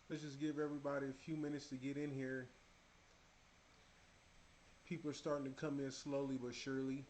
Let's just give everybody a few minutes to get in here. People are starting to come in slowly but surely.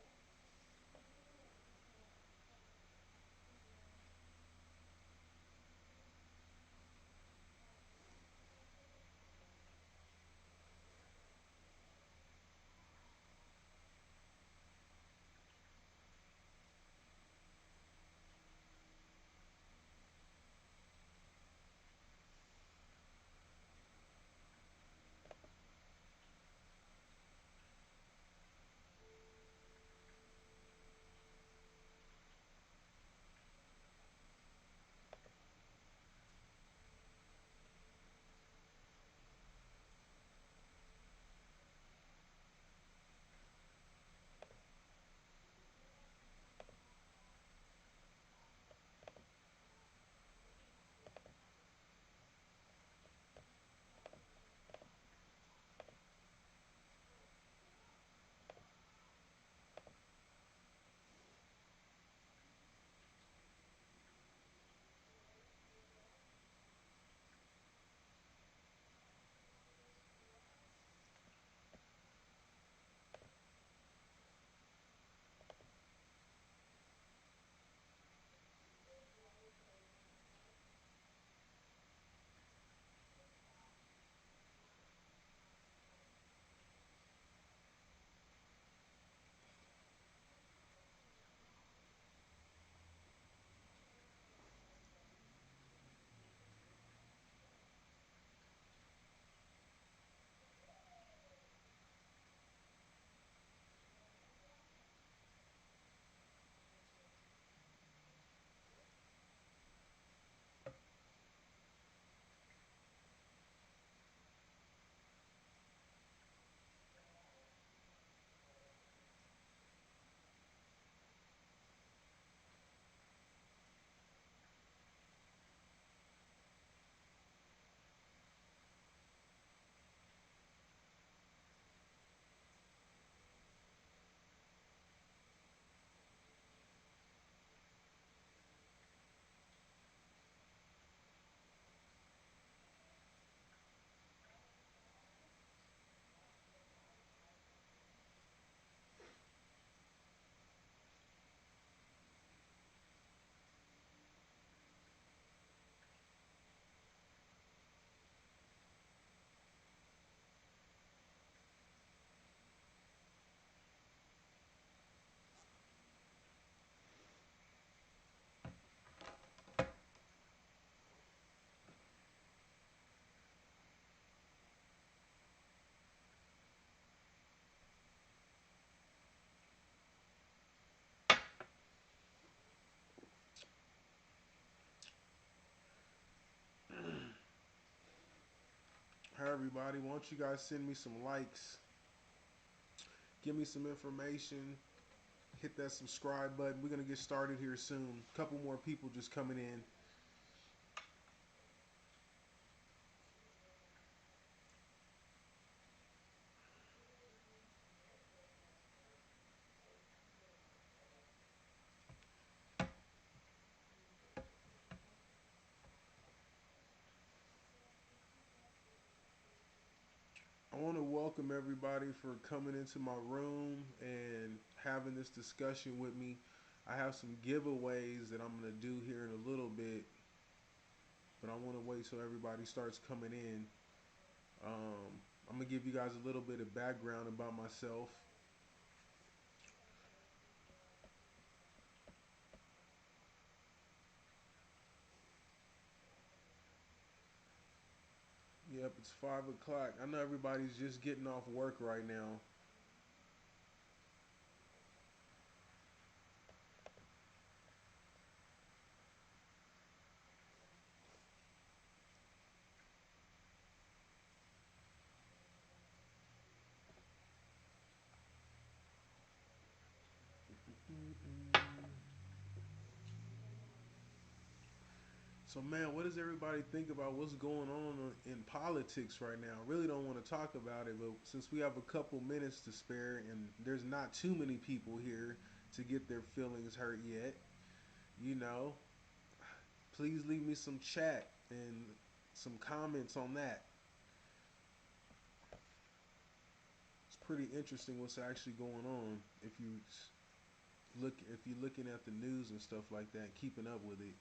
Hi everybody, why don't you guys send me some likes, give me some information, hit that subscribe button. We're gonna get started here soon. A couple more people just coming in. I want to welcome everybody for coming into my room and having this discussion with me. I have some giveaways that I'm gonna do here in a little bit, but I want to wait till everybody starts coming in. I'm gonna give you guys a little bit of background about myself. Yep, it's 5 o'clock. I know everybody's just getting off work right now. So man, what does everybody think about what's going on in politics right now? I really don't want to talk about it, but since we have a couple minutes to spare and there's not too many people here to get their feelings hurt yet, you know, please leave me some chat and some comments on that. It's pretty interesting what's actually going on if you're looking at the news and stuff like that, keeping up with it.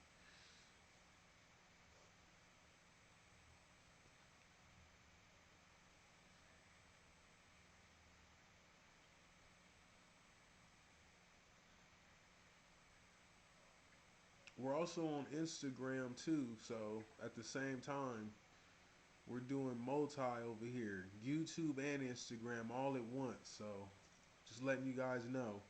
We're also on Instagram too, so at the same time, we're doing multi over here, YouTube and Instagram all at once. So just letting you guys know.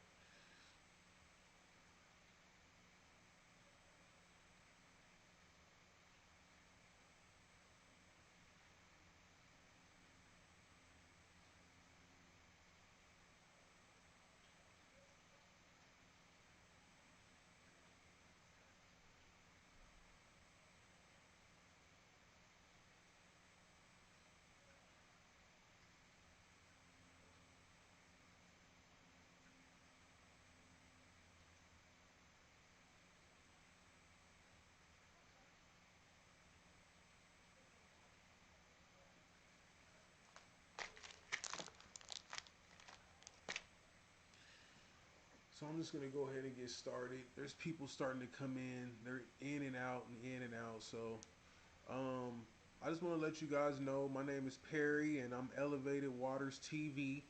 So I'm just gonna go ahead and get started. There's people starting to come in. They're in and out and in and out. So um, I just want to let you guys know my name is Perry and I'm Elevated Waters TV.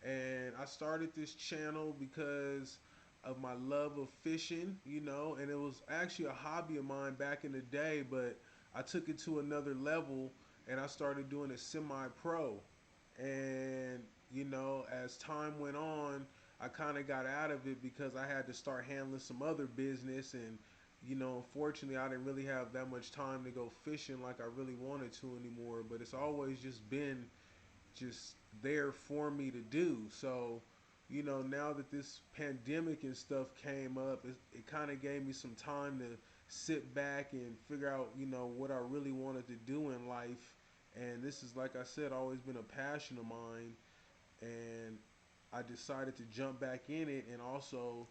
And I started this channel because of my love of fishing, you know, and it was actually a hobby of mine back in the day, but I took it to another level and I started doing it semi-pro. And, you know, as time went on, I kind of got out of it because I had to start handling some other business. And, you know, unfortunately, I didn't really have that much time to go fishing like I really wanted to anymore. But it's always just been just there for me to do. So, you know, now that this pandemic and stuff came up, it kind of gave me some time to sit back and figure out, you know, what I really wanted to do in life. And this is, like I said, always been a passion of mine. And I decided to jump back in it. And also,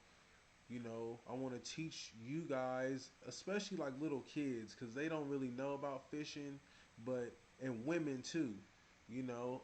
you know, I want to teach you guys, especially like little kids, because they don't really know about fishing, but, and women too, you know.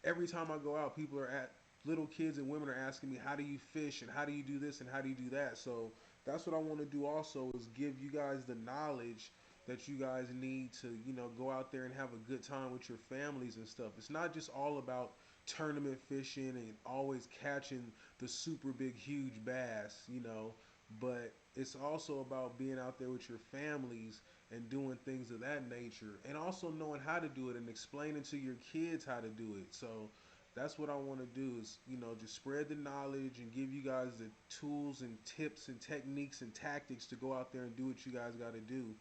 Every time I go out, people are at little kids and women are asking me, how do you fish and how do you do this and how do you do that? So that's what I want to do also, is give you guys the knowledge that you guys need to, you know, go out there and have a good time with your families and stuff. It's not just all about tournament fishing and always catching the super big huge bass, you know, but it's also about being out there with your families and doing things of that nature, and also knowing how to do it and explaining to your kids how to do it. So that's what I want to do, is, you know, just spread the knowledge and give you guys the tools and tips and techniques and tactics to go out there and do what you guys got to do.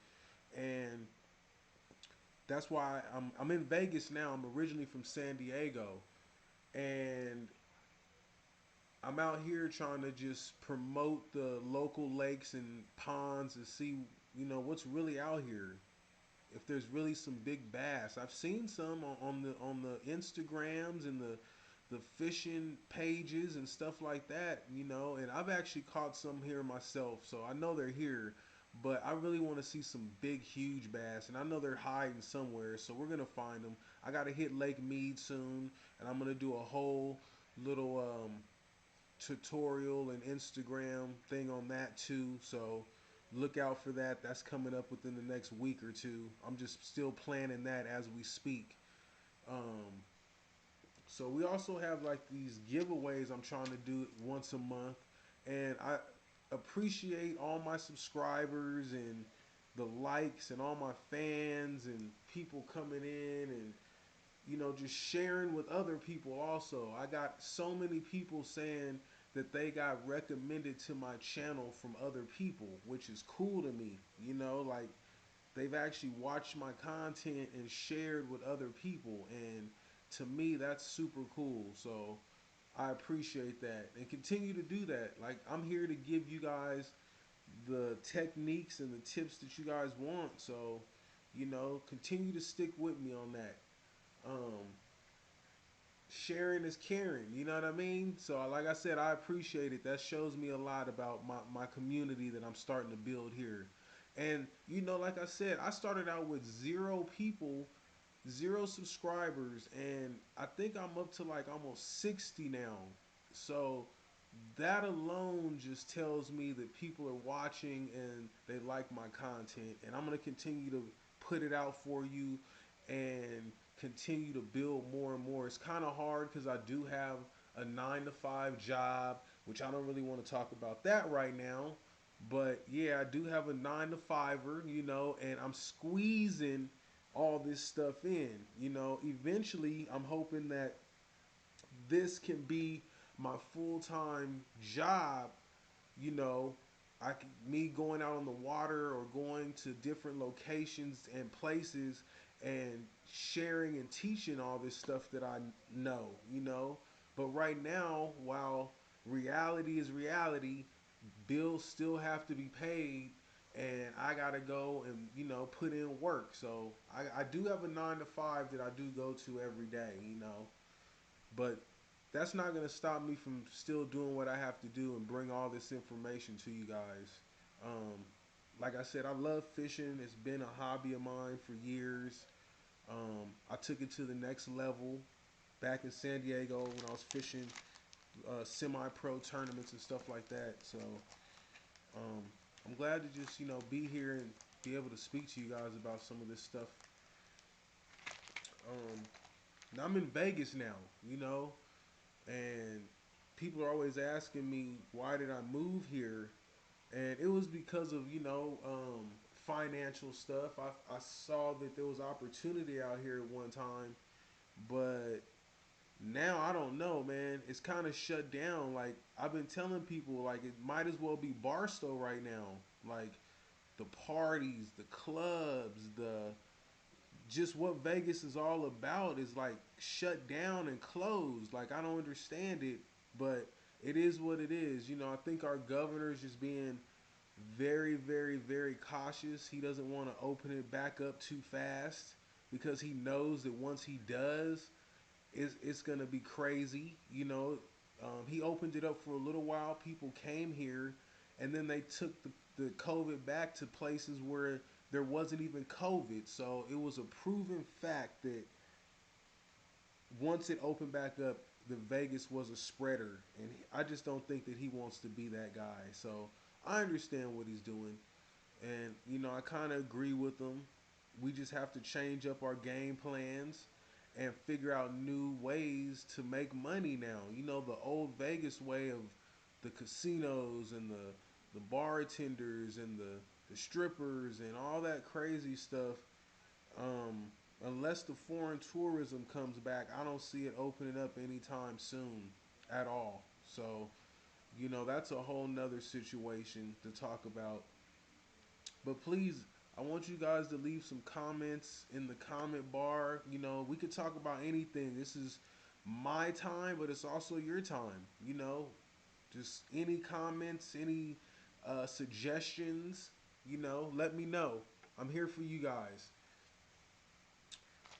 And that's why I'm in Vegas now. I'm originally from San Diego, and I'm out here trying to just promote the local lakes and ponds and see, you know, what's really out here, if there's really some big bass. I've seen some on the Instagrams and the fishing pages and stuff like that, you know, and I've actually caught some here myself, so I know they're here. But I really want to see some big, huge bass, and I know they're hiding somewhere, so we're gonna find them. I gotta hit Lake Mead soon, and I'm gonna do a whole little tutorial and Instagram thing on that too. So look out for that. That's coming up within the next week or two. I'm just still planning that as we speak. Um, so we also have like these giveaways I'm trying to do once a month, and I appreciate all my subscribers and the likes and all my fans and people coming in and, you know, just sharing with other people also. I got so many people saying that they got recommended to my channel from other people, which is cool to me. You know, like, they've actually watched my content and shared with other people, and to me that's super cool. So I appreciate that, and continue to do that. Like, I'm here to give you guys the techniques and the tips that you guys want. So, you know, continue to stick with me on that. Um, Sharing is caring, you know what I mean? So like I said, I appreciate it. That shows me a lot about my community that I'm starting to build here. And you know, like I said, I started out with 0 people, 0 subscribers, and I think I'm up to like almost 60 now. So that alone just tells me that people are watching and they like my content, and I'm going to continue to put it out for you and continue to build more and more. It's kind of hard because I do have a 9 to 5 job, which I don't really want to talk about that right now. But yeah, I do have a 9 to 5er, you know, and I'm squeezing all this stuff in. You know, eventually I'm hoping that this can be my full-time job. You know, me going out on the water or going to different locations and places and sharing and teaching all this stuff that I know, you know. But right now, while reality is reality, bills still have to be paid, and I gotta go and, you know, put in work. So I do have a 9 to 5 that I do go to every day, you know. But that's not going to stop me from still doing what I have to do and bring all this information to you guys. Um, like I said, I love fishing. It's been a hobby of mine for years. I took it to the next level back in San Diego when I was fishing semi-pro tournaments and stuff like that. So um, I'm glad to just, you know, be here and be able to speak to you guys about some of this stuff. Now I'm in Vegas now, you know, and people are always asking me why did I move here, and it was because of, you know, financial stuff. I saw that there was opportunity out here at one time, but now I don't know, man. It's kind of shut down. Like I've been telling people, like it might as well be Barstow right now. Like the parties, the clubs, the just what Vegas is all about is like shut down and closed. Like I don't understand it, but it is what it is. You know, I think our governor is just being very, very, very cautious. He doesn't want to open it back up too fast because he knows that once he does, it's gonna be crazy. You know, he opened it up for a little while. People came here, and then they took the COVID back to places where there wasn't even COVID. So it was a proven fact that once it opened back up, the Vegas was a spreader, and I just don't think that he wants to be that guy. So I understand what he's doing, and you know I kind of agree with him. We just have to change up our game plans and figure out new ways to make money now. You know, the old Vegas way of the casinos and the bartenders and the strippers and all that crazy stuff. Um, Unless the foreign tourism comes back, I don't see it opening up anytime soon at all. So, you know, that's a whole nother situation to talk about. But please, I want you guys to leave some comments in the comment bar. You know, we could talk about anything. This is my time, but it's also your time. You know, just any comments, any suggestions, you know, let me know. I'm here for you guys.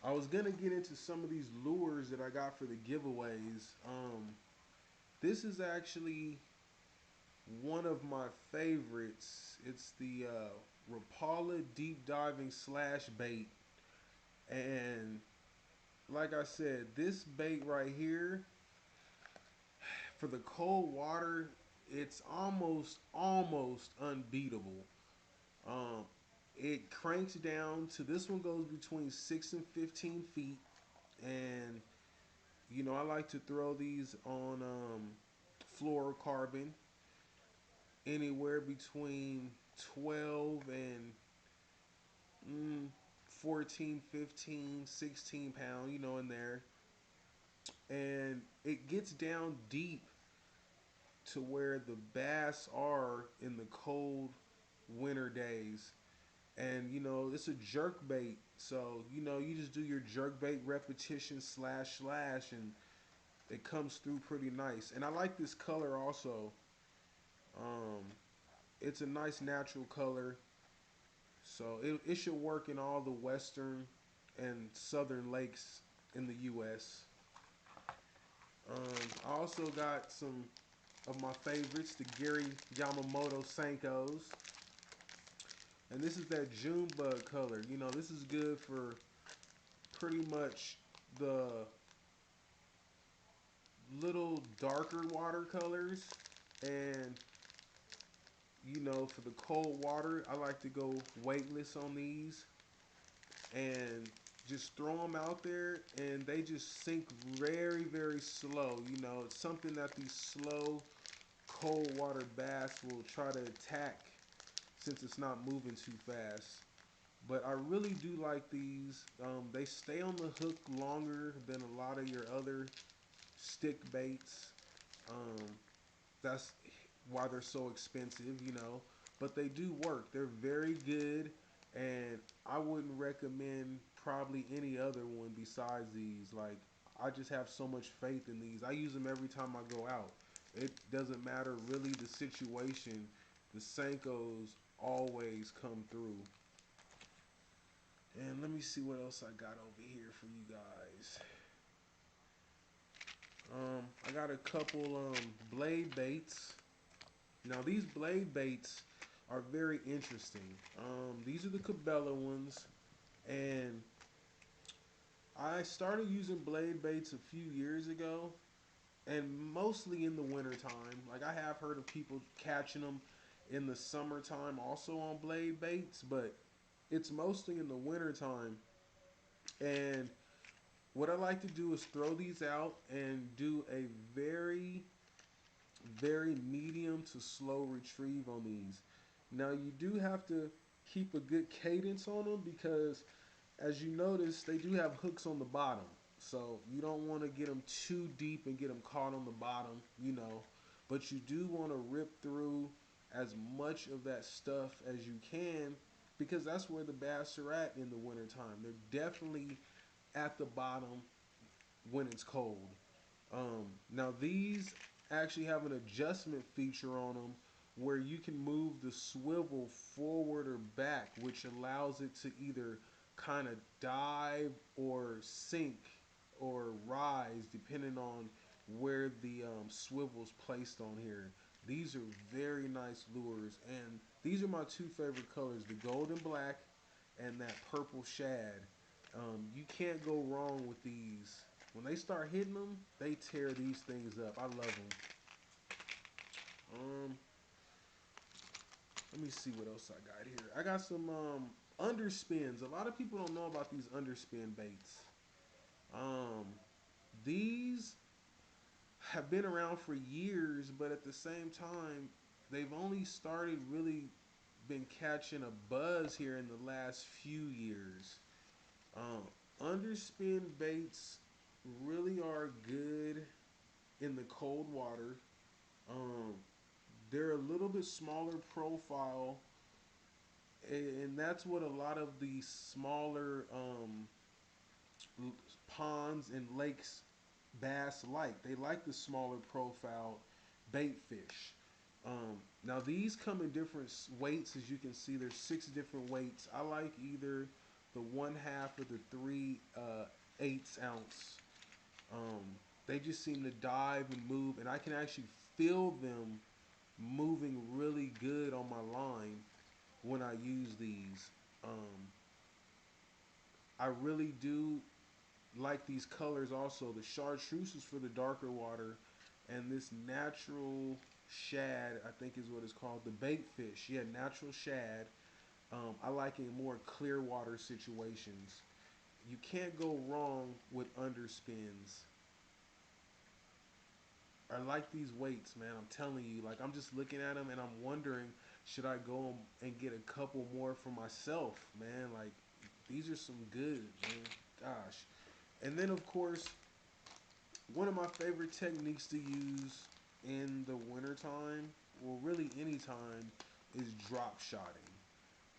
I was going to get into some of these lures that I got for the giveaways. This is actually one of my favorites. It's the Rapala Deep Diving Slash Bait. And like I said, this bait right here, for the cold water, it's almost unbeatable. Um, it cranks down to, this one goes between 6 and 15 feet, and you know I like to throw these on fluorocarbon, anywhere between 12 and 14, 15, 16 pound, you know, in there, and it gets down deep to where the bass are in the cold winter days. And you know it's a jerk bait, so you know you just do your jerk bait repetition slash slash, and it comes through pretty nice. And I like this color also. um, it's a nice natural color, so it should work in all the western and southern lakes in the US. I also got some of my favorites, the Gary Yamamoto Sankos. And this is that June bug color. You know, this is good for pretty much the little darker watercolors. And, you know, for the cold water, I like to go weightless on these and just throw them out there, and they just sink very, very slow. You know, it's something that these slow cold water bass will try to attack since it's not moving too fast. But I really do like these. They stay on the hook longer than a lot of your other stick baits. Um, that's why they're so expensive, you know. But they do work. They're very good, and I wouldn't recommend probably any other one besides these. Like, I just have so much faith in these. I use them every time I go out. It doesn't matter really the situation. The Sankos always come through. And let me see what else I got over here for you guys. I got a couple blade baits. Now these blade baits are very interesting. These are the Cabela ones, and I started using blade baits a few years ago, and mostly in the winter time. Like, I have heard of people catching them in the summertime also on blade baits, but it's mostly in the winter time. And what I like to do is throw these out and do a very, very medium to slow retrieve on these. Now you do have to keep a good cadence on them because, as you notice, they do have hooks on the bottom. So you don't want to get them too deep and get them caught on the bottom, you know. But you do want to rip through as much of that stuff as you can, because that's where the bass are at in the wintertime. They're definitely at the bottom when it's cold. Now these actually have an adjustment feature on them where you can move the swivel forward or back, which allows it to either kind of dive or sink or rise depending on where the swivel's placed on here. These are very nice lures, and these are my two favorite colors, the gold and black and that purple shad. You can't go wrong with these. When they start hitting them, they tear these things up. I love them. Let me see what else I got here. I got some underspins. A lot of people don't know about these underspin baits. Um, these have been around for years, but at the same time, they've only started really been catching a buzz here in the last few years. Underspin baits really are good in the cold water. Um, they're a little bit smaller profile, and that's what a lot of the smaller ponds and lakes bass like. They like the smaller profile bait fish. Now these come in different weights. As you can see, there's 6 different weights. I like either the 1/2 or the 3/8 ounce. They just seem to dive and move, and I can actually feel them moving really good on my line when I use these. I really do like these colors also. The chartreuse is for the darker water, and this natural shad, I think is what it's called, the bait fish. Yeah, natural shad. I like it in more clear water situations. You can't go wrong with underspins. I like these weights, man. I'm telling you, like, I'm just looking at them and I'm wondering, should I go and get a couple more for myself, man? Like, these are some good, man. Gosh. And then, of course, one of my favorite techniques to use in the wintertime, well, really any time, is drop shotting.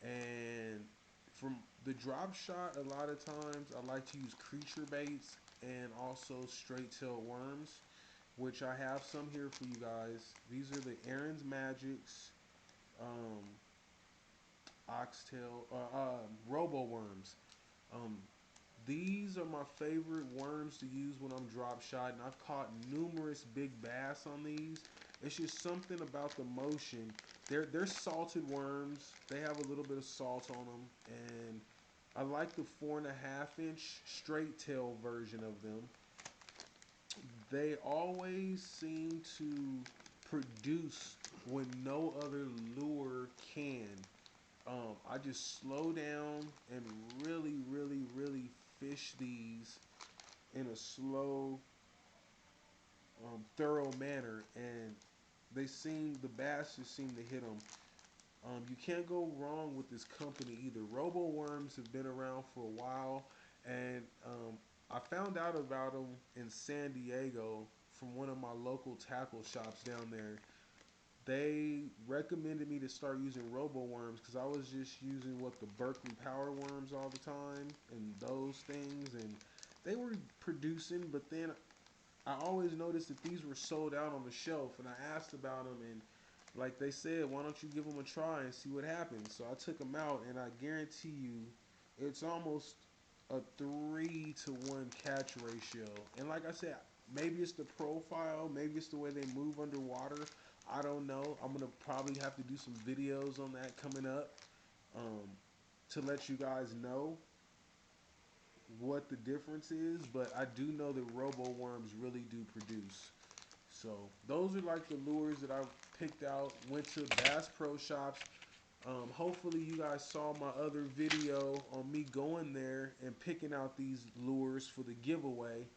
And from the drop shot, a lot of times I like to use creature baits and also straight tail worms, which I have some here for you guys. These are the Aaron's Magics, um, oxtail, Robo Worms. Um, these are my favorite worms to use when I'm drop shotting. I've caught numerous big bass on these, It's just something about the motion. They're salted worms. They have a little bit of salt on them, and I like the 4.5 inch straight tail version of them. They always seem to produce when no other lure can. I just slow down and really, really, really fish these in a slow, thorough manner, and the bass just seem to hit them. You can't go wrong with this company either. Robo Worms have been around for a while, and I found out about them in San Diego from one of my local tackle shops down there. They recommended me to start using Robo Worms because I was just using the Berkeley Power Worms all the time and those things, and they were producing, but then I always noticed that these were sold out on the shelf, and I asked about them, and like they said, why don't you give them a try and see what happens? So I took them out, and I guarantee you, it's almost a 3-to-1 catch ratio. And like I said, maybe it's the profile, maybe it's the way they move underwater. I don't know. I'm gonna probably have to do some videos on that coming up, to let you guys know what the difference is, but I do know that Robo Worms really do produce. So those are like the lures that I've picked out. Went to Bass Pro Shops. Hopefully you guys saw my other video on me going there and picking out these lures for the giveaway.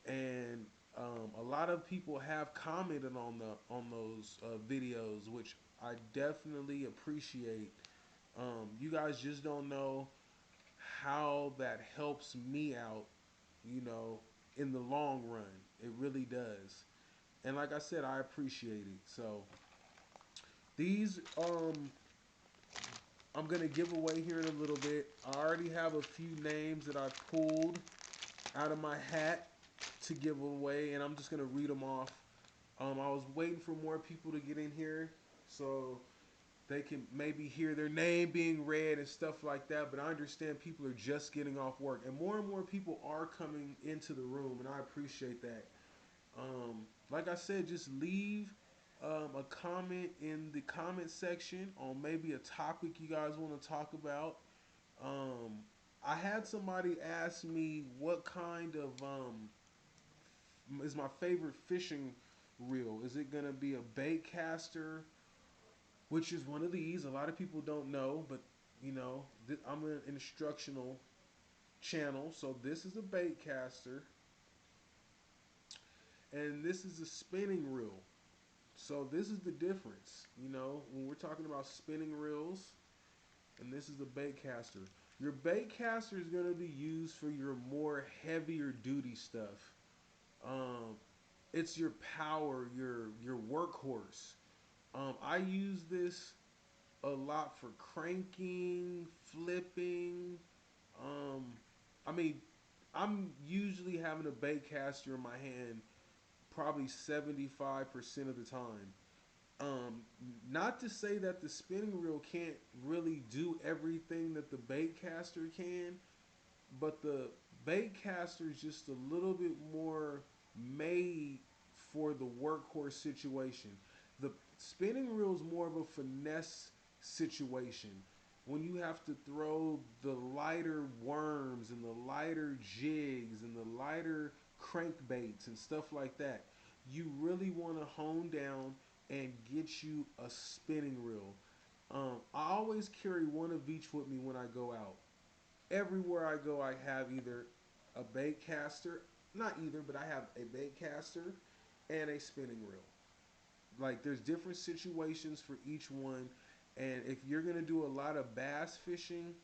And a lot of people have commented on those videos, which I definitely appreciate. You guys just don't know how that helps me out, you know, in the long run. It really does. And like I said, I appreciate it. So these I'm gonna give away here in a little bit. I already have a few names that I've pulled out of my hat to give away, and I'm just gonna read them off. I was waiting for more people to get in here so they can maybe hear their name being read and stuff like that, but I understand people are just getting off work, and more people are coming into the room, and I appreciate that. Like I said, just leave a comment in the comment section on maybe a topic you guys want to talk about. I had somebody ask me what kind of is my favorite fishing reel. Is it gonna be a Baitcaster, which is one of these? A lot of people don't know, but you know, I'm an instructional channel, so this is a Baitcaster, and this is a spinning reel. So this is the difference, you know, when we're talking about spinning reels, and this is the Baitcaster. Your Baitcaster is going to be used for your more heavier duty stuff. Um, it's your power, your workhorse. I use this a lot for cranking, flipping. Um, I mean, I'm usually having a Baitcaster in my hand probably 75% of the time. Um, Not to say that the spinning reel can't really do everything that the Baitcaster can, but the Baitcaster is just a little bit more made for the workhorse situation. The spinning reel is more of a finesse situation. When you have to throw the lighter worms and the lighter jigs and the lighter crankbaits and stuff like that, you really want to hone down and get you a spinning reel. I always carry one of each with me when I go out. Everywhere I go, I have either a Baitcaster, not either, but I have a Baitcaster and a spinning reel. Like there's different situations for each one, and if you're gonna do a lot of bass fishing,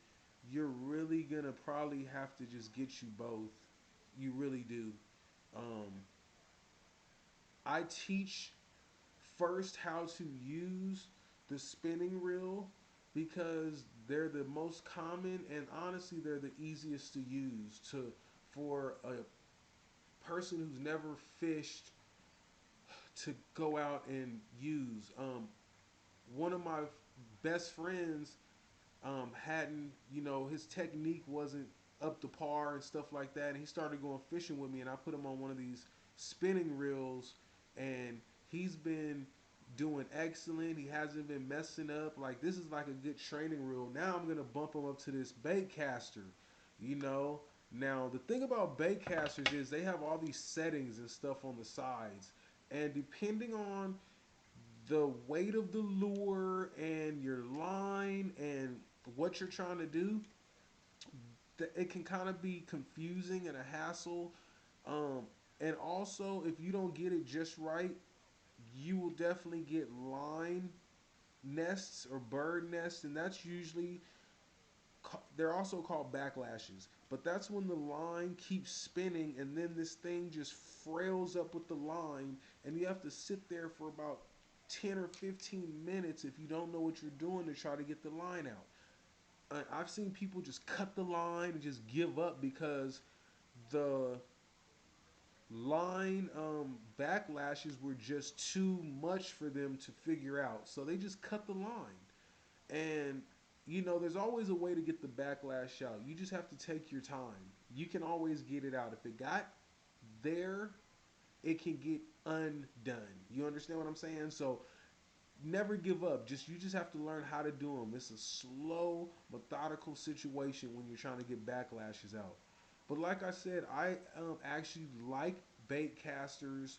you're really gonna probably have to just get you both. You really do. Um, I teach first how to use the spinning reel because they're the most common, and honestly they're the easiest to use to for a person who's never fished to go out and use. One of my best friends hadn't, you know, his technique wasn't up to par and stuff like that, and he started going fishing with me, and I put him on one of these spinning reels, and he's been doing excellent. He hasn't been messing up. Like, this is like a good training reel. Now I'm gonna bump him up to this Baitcaster. You know. Now the thing about Baitcasters is they have all these settings and stuff on the sides, and depending on the weight of the lure and your line and what you're trying to do, it can kind of be confusing and a hassle. Um, and also, if you don't get it just right, you will definitely get line nests or bird nests, and that's usually they're also called backlashes. But that's when the line keeps spinning, and then this thing just frails up with the line, and you have to sit there for about 10 or 15 minutes if you don't know what you're doing to try to get the line out. I've seen people just cut the line and just give up because the line backlashes were just too much for them to figure out. So they just cut the line. And, you know, there's always a way to get the backlash out. You just have to take your time. You can always get it out. If it got there, it can get undone. You understand what I'm saying? So never give up. You just have to learn how to do them. It's a slow, methodical situation when you're trying to get backlashes out. But like I said, I actually like bait casters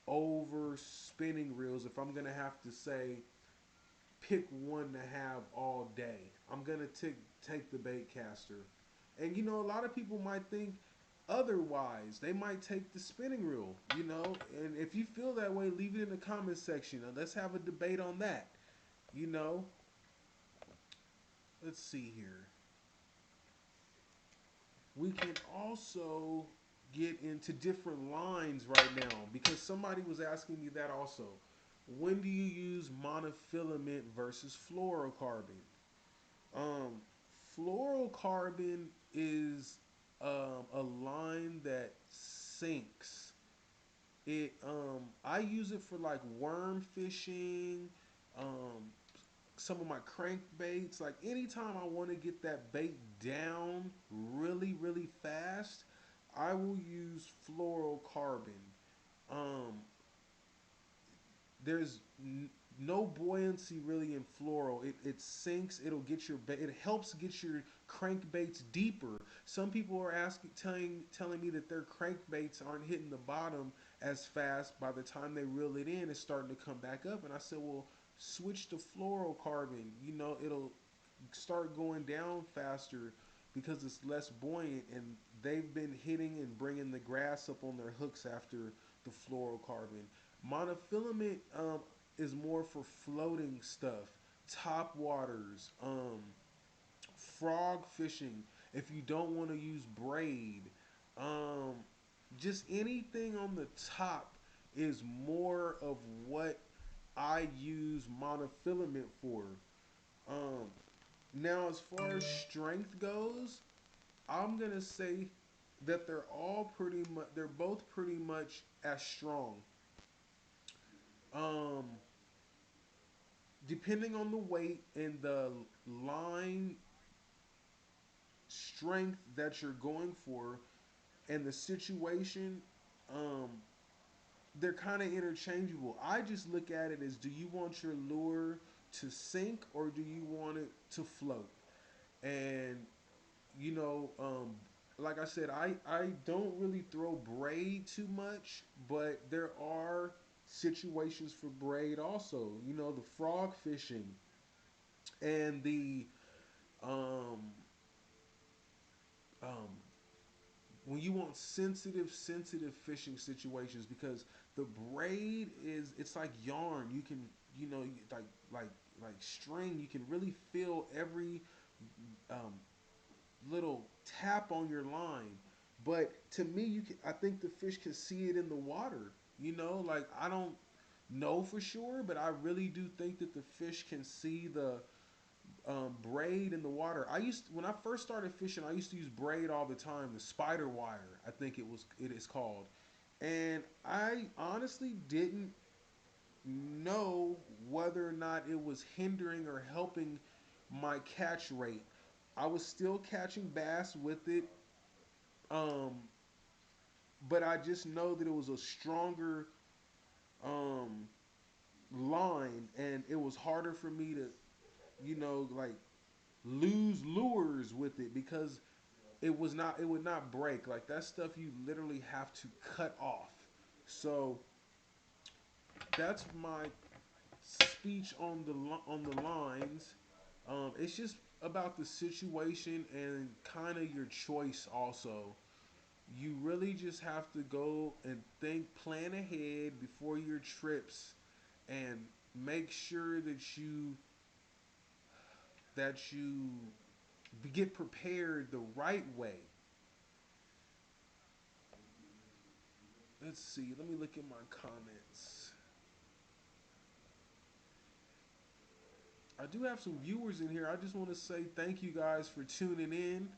over spinning reels. If I'm gonna have to say pick one to have all day, I'm gonna take the bait caster. And you know, a lot of people might think otherwise. They might take the spinning reel, you know. And if you feel that way, leave it in the comment section. Let's have a debate on that. You know. Let's see here. We can also get into different lines right now because somebody was asking me that also. When do you use monofilament versus fluorocarbon? Um, Fluorocarbon is a line that sinks. I use it for like worm fishing, um, some of my crankbaits. Like anytime I want to get that bait down really, really fast, I will use fluorocarbon. Um, there's no buoyancy really in fluoro. It sinks. It'll get your it helps get your crankbaits deeper. Some people are telling me that their crankbaits aren't hitting the bottom as fast. By the time they reel it in, it's starting to come back up. And I said, well, switch to fluorocarbon. You know, it'll start going down faster because it's less buoyant, and they've been hitting and bringing the grass up on their hooks after the fluorocarbon. Monofilament is more for floating stuff, top waters, frog fishing. If you don't want to use braid, um, just anything on the top is more of what I use monofilament for. Um, Now, as far as strength goes, I'm gonna say that they're all pretty much. They're both pretty much as strong. Um, Depending on the weight and the line strength that you're going for and the situation, um, they're kind of interchangeable. I just look at it as, do you want your lure to sink or do you want it to float? And you know, like I said, I don't really throw braid too much, but there are situations for braid also. You know, the frog fishing and the um, um, when you want sensitive fishing situations, because the braid is, it's like yarn. You can, you know, like like string. You can really feel every um, little tap on your line. But to me, I think the fish can see it in the water. You know, like I don't know for sure, but I really do think that the fish can see the braid in the water. When I first started fishing, I used to use braid all the time. The spider wire, I think it is called, and I honestly didn't know whether or not it was hindering or helping my catch rate. I was still catching bass with it, um, but I just know that it was a stronger um, line, and it was harder for me to, like lose lures with it because it would not break. Like that stuff you literally have to cut off. So that's my speech on the lines. It's just about the situation and kind of your choice also. You really just have to go and plan ahead before your trips, and make sure that you get prepared the right way. Let's see. Let me look at my comments. I do have some viewers in here. I just want to say thank you guys for tuning in.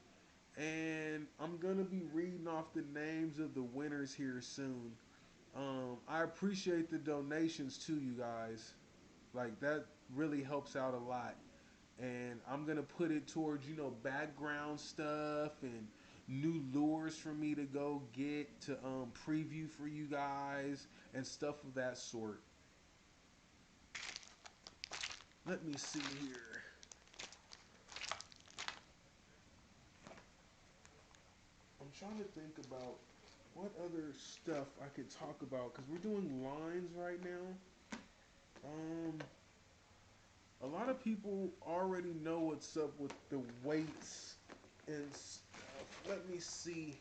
And I'm going to be reading off the names of the winners here soon. I appreciate the donations to you guys. Like, that really helps out a lot. And I'm going to put it towards, background stuff and new lures for me to go get to preview for you guys and stuff of that sort. Let me see here. I'm trying to think about what other stuff I could talk about because we're doing lines right now. A lot of people already know what's up with the weights and stuff. Let me see.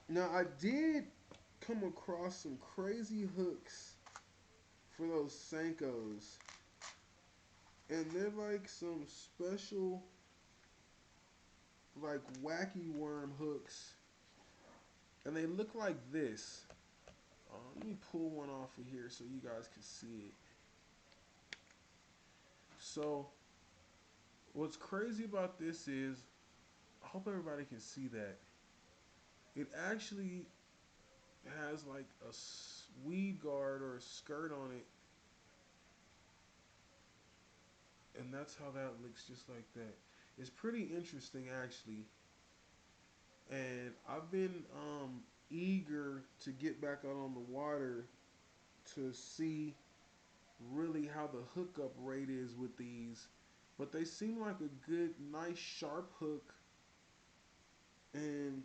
Now I did come across some crazy hooks for those Senkos, and they're like some special, like wacky worm hooks, and they look like this. Let me pull one off of here so you guys can see it. So, what's crazy about this is, I hope everybody can see that. It actually has like a weed guard or a skirt on it, and that's how that looks, just like that. It's pretty interesting actually, and I've been eager to get back out on the water to see really how the hookup rate is with these, but they seem like a good, nice, sharp hook, and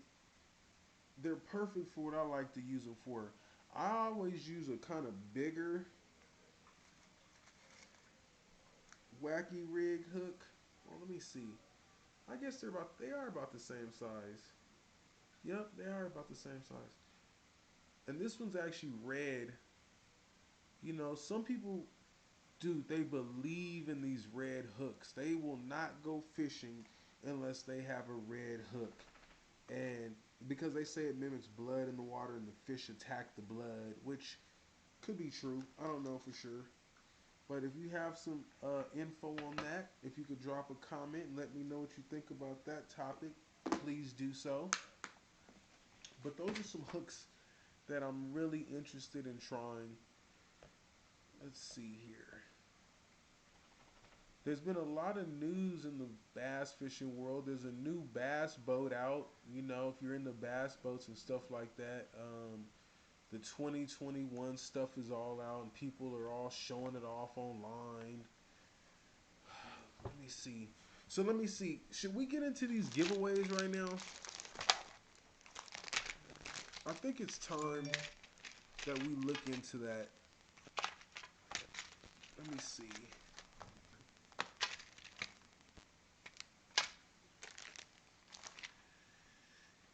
they're perfect for what I like to use them for. I always use a kind of bigger wacky rig hook. Well, let me see. I guess they are about the same size. Yep, they are about the same size. And this one's actually red. Some people they believe in these red hooks. They will not go fishing unless they have a red hook. And because they say it mimics blood in the water and the fish attack the blood, which could be true. I don't know for sure. But if you have some info on that, if you could drop a comment and let me know what you think about that topic, please do so. But those are some hooks that I'm really interested in trying. Let's see here. There's been a lot of news in the bass fishing world. There's a new bass boat out. If you're into bass boats and stuff like that, the 2021 stuff is all out and people are all showing it off online. Let me see. So let me see. Should we get into these giveaways right now? I think it's time that we look into that. Let me see.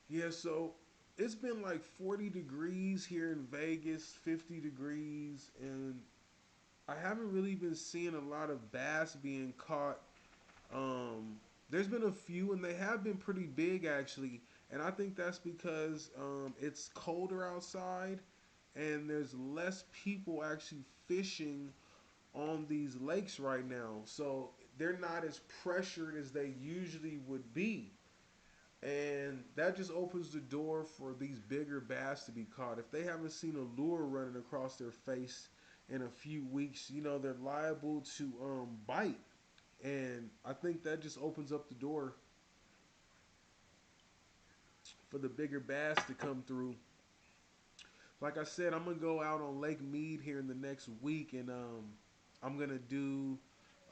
Yeah, so it's been like 40 degrees here in Vegas, 50 degrees, and I haven't really been seeing a lot of bass being caught. There's been a few, and they have been pretty big actually, and I think that's because it's colder outside, and there's less people actually fishing on these lakes right now, so they're not as pressured as they usually would be. And that just opens the door for these bigger bass to be caught. If they haven't seen a lure running across their face in a few weeks, they're liable to bite. And I think that just opens up the door for the bigger bass to come through. like I said, I'm gonna go out on Lake Mead here in the next week, and I'm gonna do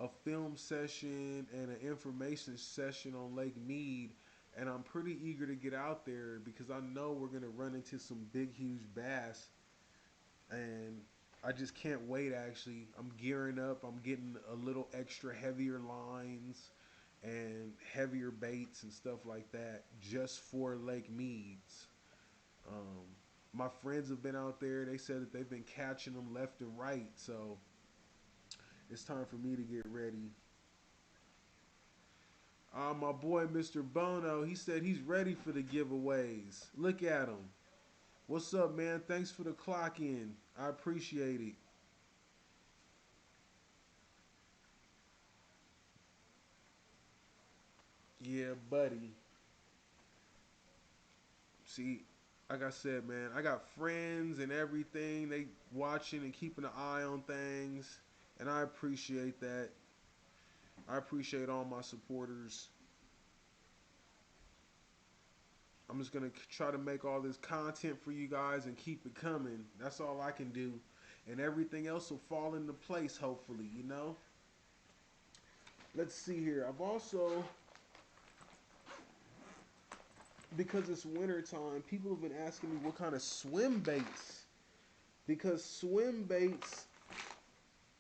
a film session and an information session on Lake Mead, and I'm pretty eager to get out there because I know we're gonna run into some big, huge bass, and I just can't wait. Actually, I'm gearing up. I'm getting a little extra heavier lines and heavier baits and stuff like that just for Lake Meads. Um, my friends have been out there. They said that they've been catching them left and right. So it's time for me to get ready. My boy, Mr. Bono, he said he's ready for the giveaways. Look at him. What's up, man? Thanks for the clock in. I appreciate it. Yeah, buddy. See, like I said, man, I got friends and everything. They watching and keeping an eye on things, and I appreciate that. I appreciate all my supporters. I'm just gonna try to make all this content for you guys and keep it coming. That's all I can do, and everything else will fall into place. Hopefully, you know. Let's see here. I've also, because it's winter time, people have been asking me what kind of swim baits, because swim baits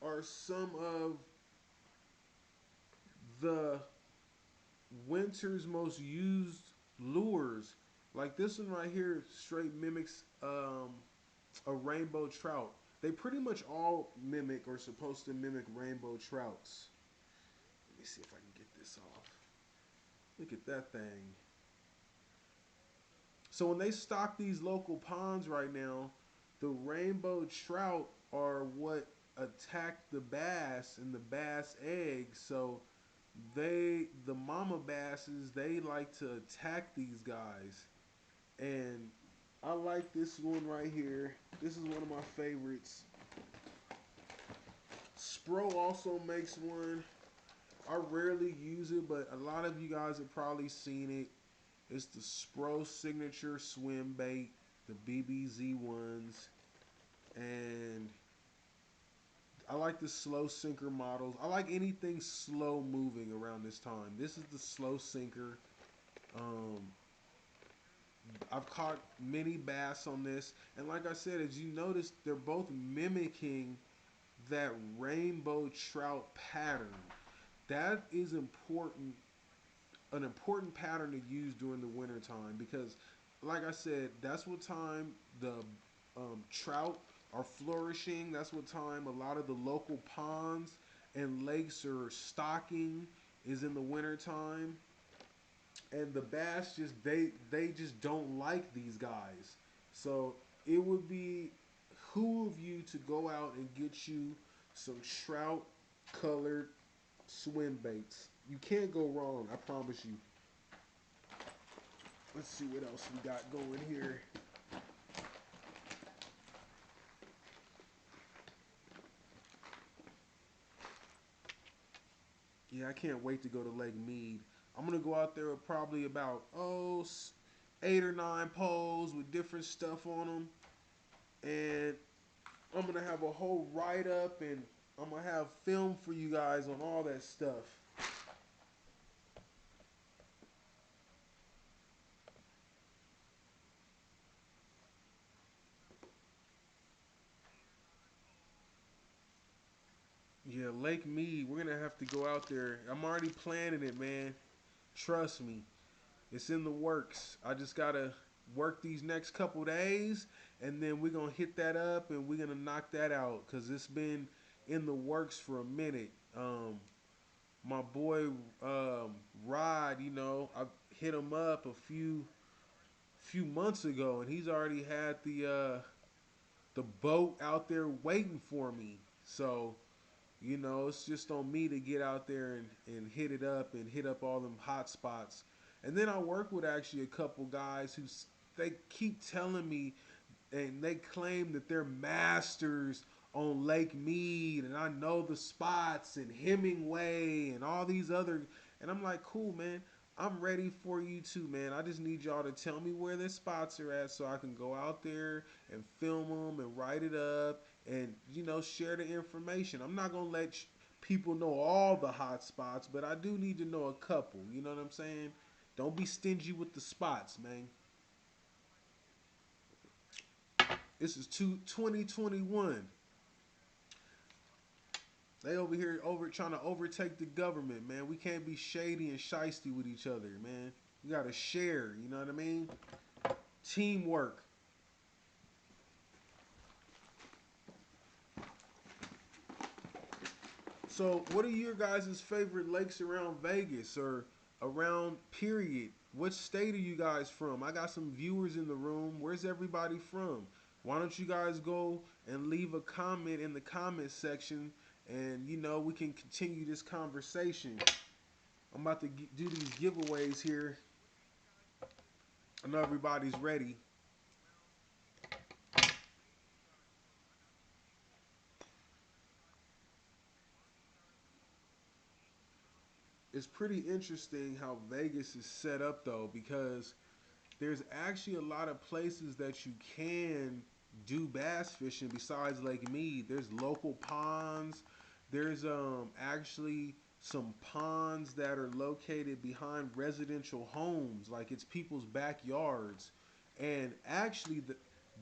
are some of the winter's most used lures. Like this one right here straight mimics a rainbow trout. They pretty much all mimic or supposed to mimic rainbow trouts. Let me see if I can get this off. Look at that thing. So when they stock these local ponds right now, the rainbow trout are what attack the bass and the bass eggs. So the mama basses, they like to attack these guys. And I like this one right here. This is one of my favorites. Spro also makes one. I rarely use it, but a lot of you guys have probably seen it. It's the Spro signature swim bait, the BBZ ones. And I like the slow sinker models. I like anything slow moving around this time. This is the slow sinker. Um, I've caught many bass on this. And like I said, as you notice, they're both mimicking that rainbow trout pattern. That is important, an important pattern to use during the winter time because, like I said, that's what time the trout are flourishing. That's what time a lot of the local ponds and lakes are stocking is in the winter time. And the bass just they just don't like these guys. So it would be who of you to go out and get you some trout colored swim baits. You can't go wrong, I promise you. Let's see what else we got going here. Yeah, I can't wait to go to Lake Mead. I'm gonna go out there with probably about 8 or 9 poles with different stuff on them, and I'm gonna have a whole write up, and I'm gonna have film for you guys on all that stuff. Yeah, Lake Mead, we're gonna have to go out there. I'm already planning it, man. Trust me. It's in the works. I just gotta work these next couple days, and then we're gonna hit that up, and we're gonna knock that out because it's been in the works for a minute. My boy Rod, you know, I hit him up a few months ago, and he's already had the boat out there waiting for me. So you know, it's just on me to get out there and hit it up and hit up all them hot spots. And then I work with actually a couple guys who they keep telling me and they claim that they're masters on Lake Mead and I know the spots and Hemingway and all these other and I'm like, cool, man. I'm ready for you too, man. I just need y'all to tell me where the spots are at so I can go out there and film them and write it up and, you know, share the information. I'm not going to let people know all the hot spots, but I do need to know a couple. You know what I'm saying? Don't be stingy with the spots, man. This is 2021. They over here trying to overtake the government, man. We can't be shady and shisty with each other, man. We gotta share, you know what I mean? Teamwork. So, what are your guys' favorite lakes around Vegas or around period? What state are you guys from? I got some viewers in the room. Where's everybody from? Why don't you guys go and leave a comment in the comment section and, you know, we can continue this conversation. I'm about to do these giveaways here. I know everybody's ready. It's pretty interesting how Vegas is set up though, because there's actually a lot of places that you can do bass fishing besides Lake Mead. There's local ponds. There's actually some ponds that are located behind residential homes, like it's people's backyards. And actually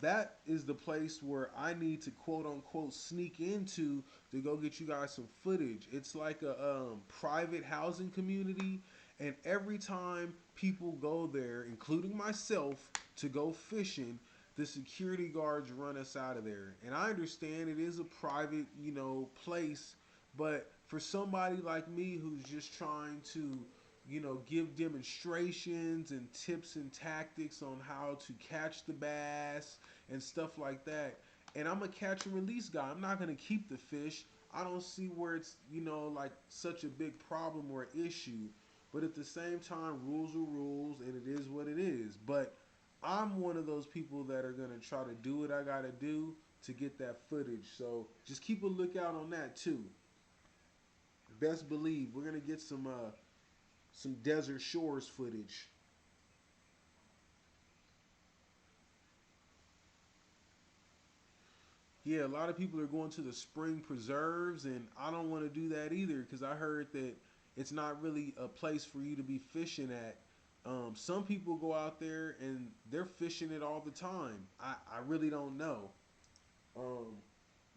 that is the place where I need to quote unquote sneak into to go get you guys some footage. It's like a private housing community, and every time people go there, including myself, to go fishing, the security guards run us out of there. And I understand it is a private, you know, place, but for somebody like me who's just trying to, you know, give demonstrations and tips and tactics on how to catch the bass and stuff like that. And I'm a catch and release guy. I'm not going to keep the fish. I don't see where it's, you know, like such a big problem or issue. But at the same time, rules are rules and it is what it is. But I'm one of those people that are going to try to do what I got to do to get that footage. So just keep a lookout on that too. Best believe we're going to get some desert shores footage. Yeah, a lot of people are going to the spring preserves, and I don't want to do that either because I heard that it's not really a place for you to be fishing at. Some people go out there and they're fishing it all the time. I really don't know. Um,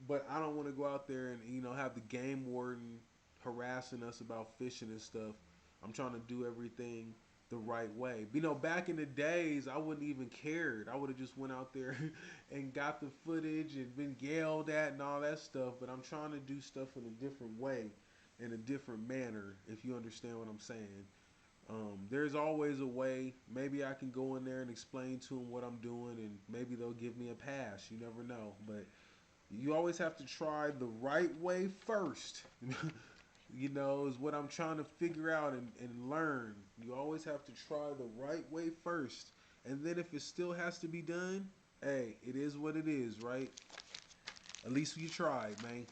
but I don't want to go out there and, you know, have the game warden harassing us about fishing and stuff. I'm trying to do everything the right way. You know, back in the days, I wouldn't even cared. I would have just went out there and got the footage and been yelled at and all that stuff. But I'm trying to do stuff in a different way, in a different manner, if you understand what I'm saying. There's always a way. Maybe I can go in there and explain to them what I'm doing, and maybe they'll give me a pass. You never know. But you always have to try the right way first. You know, is what I'm trying to figure out and learn. You always have to try the right way first. And then if it still has to be done, hey, it is what it is, right? At least you tried, man.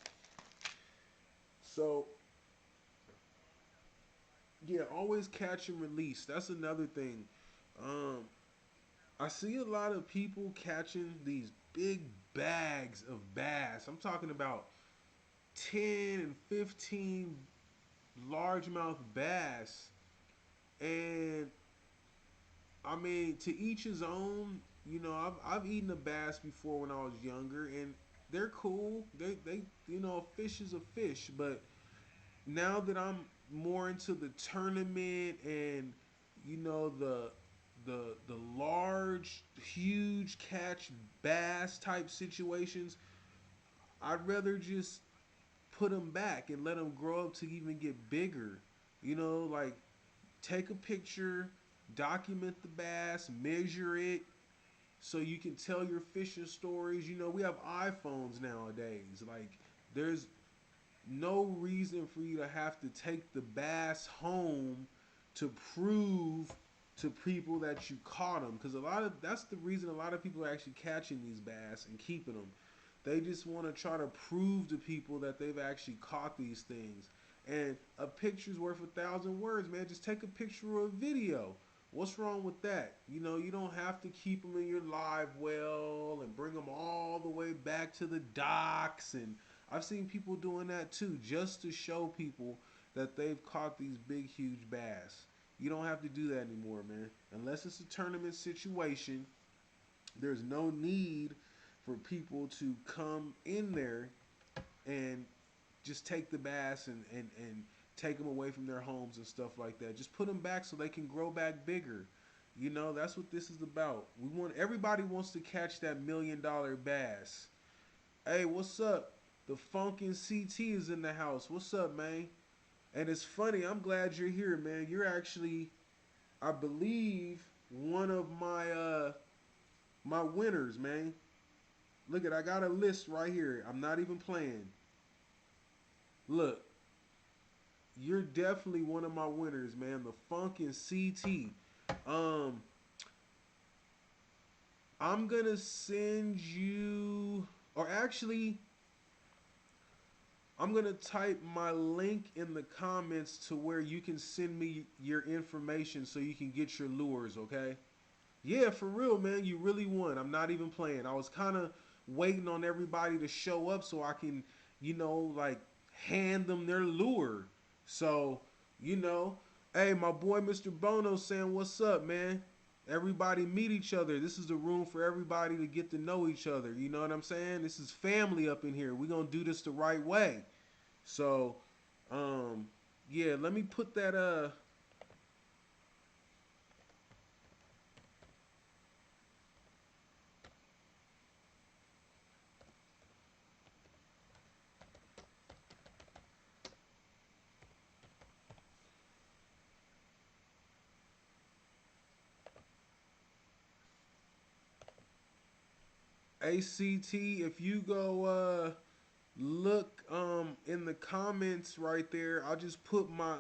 So, yeah, always catch and release. That's another thing. Um, I see a lot of people catching these big bags of bass. I'm talking about 10 and 15 largemouth bass. And I mean, to each his own. You know, I've eaten a bass before when I was younger, and they're cool. They you know, a fish is a fish. But now that I'm more into the tournament and, you know, the large, huge catch bass type situations, I'd rather just put them back and let them grow up to even get bigger. You know, like take a picture, document the bass, measure it so you can tell your fishing stories. You know, we have iPhones nowadays. Like, there's no reason for you to have to take the bass home to prove to people that you caught them, because a lot of that's the reason a lot of people are actually catching these bass and keeping them. They just want to try to prove to people that they've actually caught these things. And a picture's worth 1,000 words, man. Just take a picture or a video. What's wrong with that? You know, you don't have to keep them in your live well and bring them all the way back to the docks. And I've seen people doing that too, just to show people that they've caught these big, huge bass. You don't have to do that anymore, man. Unless it's a tournament situation, there's no need for people to come in there and just take the bass and take them away from their homes and stuff like that. Just put them back so they can grow back bigger. You know, that's what this is about. Everybody wants to catch that $1,000,000 bass. Hey, what's up? The Funkin' CT is in the house. What's up, man? And it's funny, I'm glad you're here, man. You're actually, I believe, one of my winners, man. Look I got a list right here. I'm not even playing. Look, you're definitely one of my winners, man. The Funkin' CT. I'm gonna send you, or actually, I'm gonna type my link in the comments to where you can send me your information so you can get your lures, okay? Yeah, for real, man. You really won. I'm not even playing. I was kind of waiting on everybody to show up so I can, you know, like hand them their lure. So, you know, hey, my boy Mr. Bono saying, what's up, man? Everybody meet each other. This is the room for everybody to get to know each other. You know what I'm saying? This is family up in here. We're going to do this the right way. So, yeah, let me put that, ACT, if you go, look in the comments right there, I'll just put my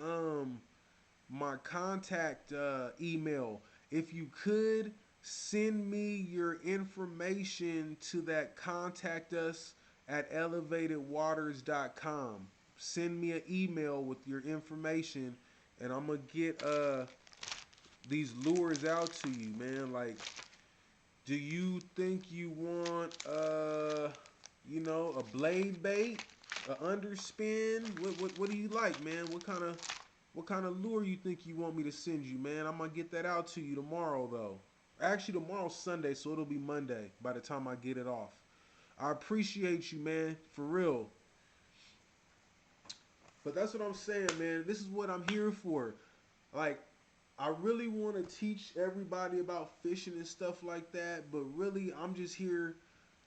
contact email. If you could send me your information to that contact us at ElevatedWaters.com. Send me an email with your information and I'm gonna get these lures out to you, man. Like, do you think you want you know, a blade bait, a underspin? What do you like, man? What kind of lure you think you want me to send you, man? I'm gonna get that out to you tomorrow though. Actually tomorrow's Sunday, so it'll be Monday by the time I get it off. I appreciate you, man, for real. But that's what I'm saying, man. This is what I'm here for. Like, I really want to teach everybody about fishing and stuff like that, but really I'm just here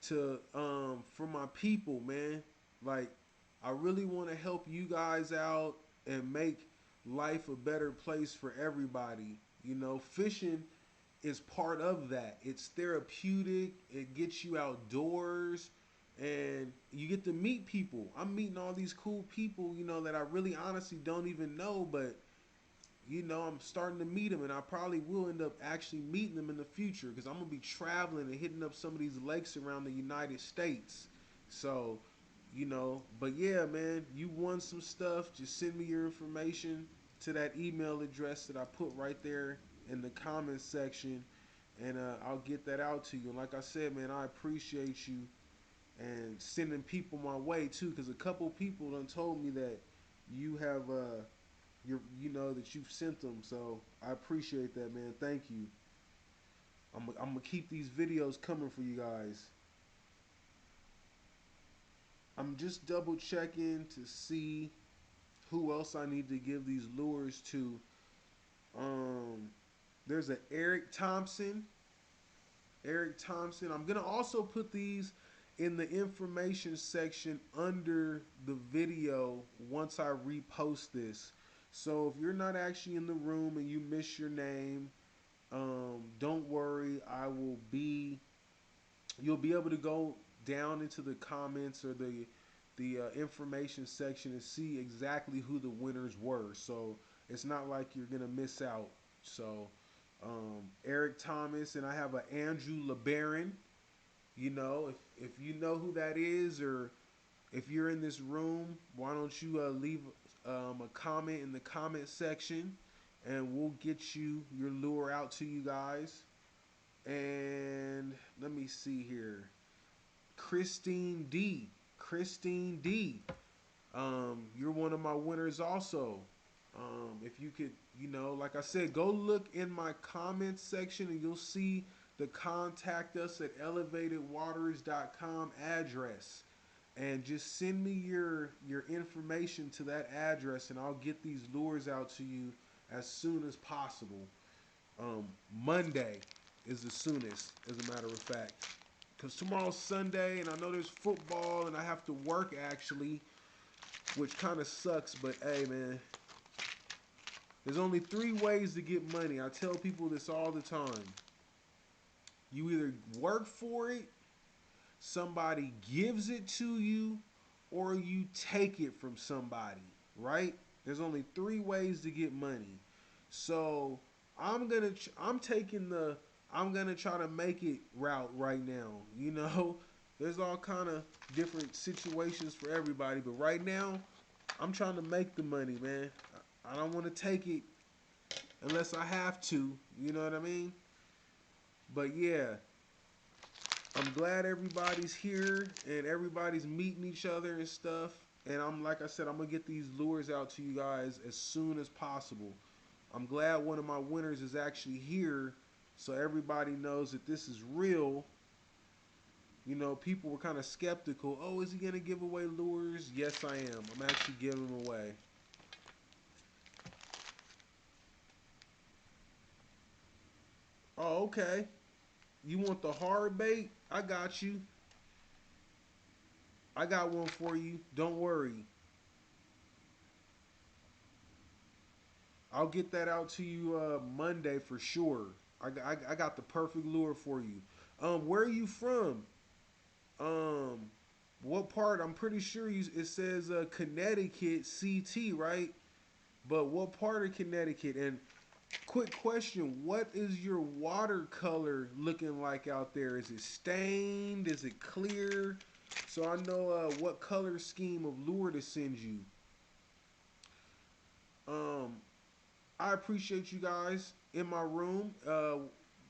to for my people, man. Like, I really want to help you guys out and make life a better place for everybody. You know, fishing is part of that. It's therapeutic. It gets you outdoors and you get to meet people. I'm meeting all these cool people, you know, that I really honestly don't even know, but you know, I'm starting to meet them, and I probably will end up actually meeting them in the future because I'm gonna be traveling and hitting up some of these lakes around the United States. So, you know, but yeah, man, you won some stuff. Just send me your information to that email address that I put right there in the comments section, and I'll get that out to you. And like I said, man, I appreciate you and sending people my way too, because a couple people done told me that you have you know that you've sent them, so I appreciate that, man. Thank you. I'm gonna keep these videos coming for you guys. I'm just double checking to see who else I need to give these lures to. Um, there's an Erich Thompson. Erich Thompson. I'm gonna also put these in the information section under the video once I repost this. So if you're not actually in the room and you miss your name, don't worry. You'll be able to go down into the comments or the information section and see exactly who the winners were. So it's not like you're gonna miss out. So Erich Thomas, and I have a Andrew LeBaron. You know, if you know who that is, or if you're in this room, why don't you leave a comment in the comment section, and we'll get you your lure out to you guys. And let me see here. Christine D. You're one of my winners also. If you could, like I said, go look in my comments section and you'll see the contact us at ElevatedWaters.com address. And just send me your information to that address and I'll get these lures out to you as soon as possible. Monday is the soonest, as a matter of fact. Because tomorrow's Sunday and I know there's football and I have to work actually, which kind of sucks, but hey man, there's only 3 ways to get money. I tell people this all the time. You either work for it, somebody gives it to you, or you take it from somebody, right? There's only 3 ways to get money. So I'm taking the I'm gonna try to make it route right now. There's all kind of different situations for everybody, but right now I'm trying to make the money, man. I don't want to take it unless I have to, you know what I mean? But yeah, I'm glad everybody's here and everybody's meeting each other and stuff. And like I said, I'm gonna get these lures out to you guys as soon as possible. I'm glad one of my winners is actually here, so everybody knows that this is real. People were kind of skeptical. Oh, is he gonna give away lures? Yes, I am. I'm actually giving them away. Oh, okay. You want the hard bait? I got you. I got one for you. Don't worry. I'll get that out to you Monday for sure. I got the perfect lure for you. Where are you from? What part? I'm pretty sure it says Connecticut CT, right? But what part of Connecticut? And quick question, what is your watercolor looking like out there? Is it stained? Is it clear? So I know what color scheme of lure to send you. I appreciate you guys in my room.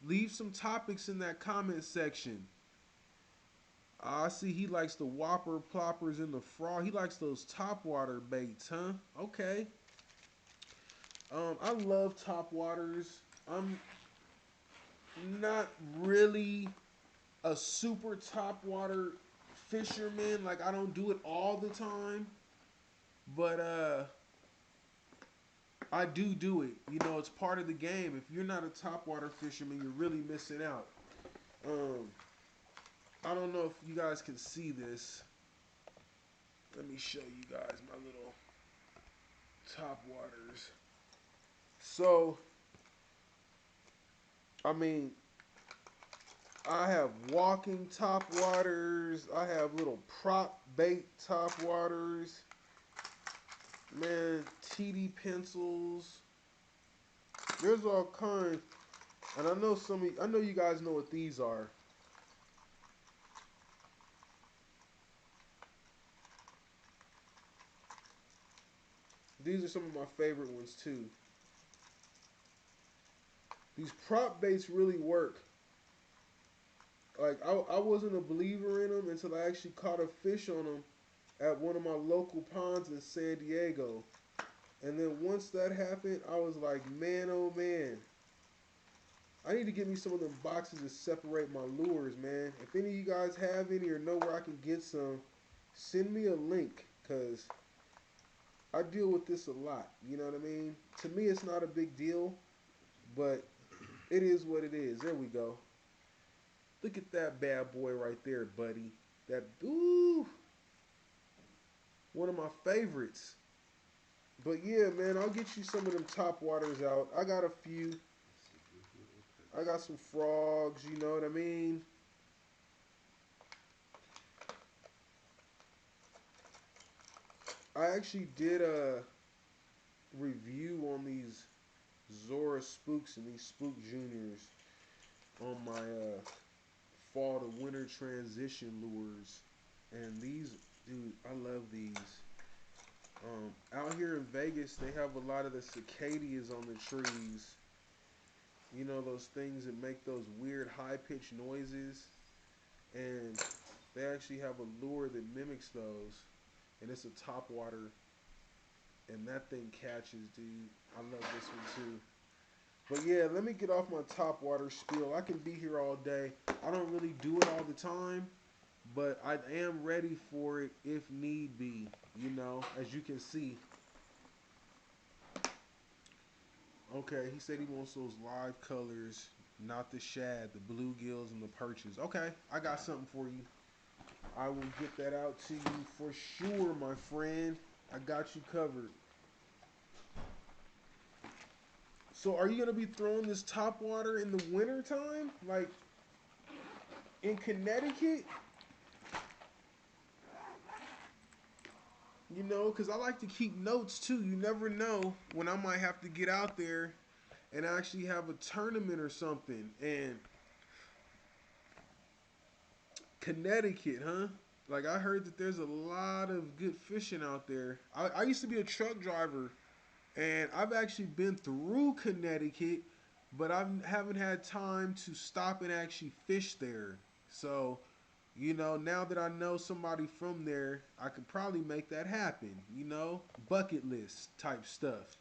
Leave some topics in that comment section. I see he likes the whopper ploppers in the frog. He likes those topwater baits, huh? Okay. I love topwaters. I'm not really a super topwater fisherman. Like, I don't do it all the time. But I do it. It's part of the game. If you're not a topwater fisherman, you're really missing out. I don't know if you guys can see this. Let me show you guys my little topwaters. So, I mean, I have walking topwaters. I have little prop bait topwaters. Man, TD pencils. There's all kinds. And I know you guys know what these are. These are some of my favorite ones too. These prop baits really work. Like, I wasn't a believer in them until I actually caught a fish on them at one of my local ponds in San Diego. And then once that happened, I was like, man, oh man. I need to get me some of them boxes to separate my lures, man. If any of you guys have any or know where I can get some, send me a link, because I deal with this a lot. You know what I mean? To me, it's not a big deal, but it is what it is. There we go. Look at that bad boy right there, buddy. Ooh, one of my favorites. But yeah, man, I'll get you some of them top waters out. I got a few. I got some frogs, you know what I mean? I actually did a review on these Zora Spooks and these Spook Juniors on my fall to winter transition lures. And these, dude, I love these. Out here in Vegas, they have a lot of the cicadas on the trees. You know, those things that make those weird high-pitched noises. And they actually have a lure that mimics those. And it's a topwater. And that thing catches, dude. I love this one too. But yeah, let me get off my topwater spiel. I can be here all day. I don't really do it all the time, but I am ready for it if need be, you know, as you can see. Okay, he said he wants those live colors, not the shad, the bluegills and the perches. Okay, I got something for you. I will get that out to you for sure, my friend. I got you covered. So are you going to be throwing this topwater in the wintertime? Like in Connecticut? You know, because I like to keep notes too. You never know when I might have to get out there and actually have a tournament or something. And Connecticut, huh? Like I heard that there's a lot of good fishing out there. I used to be a truck driver, and I've actually been through Connecticut, but I haven't had time to stop and actually fish there. So, you know, now that I know somebody from there, I could probably make that happen. You know, bucket list type stuff.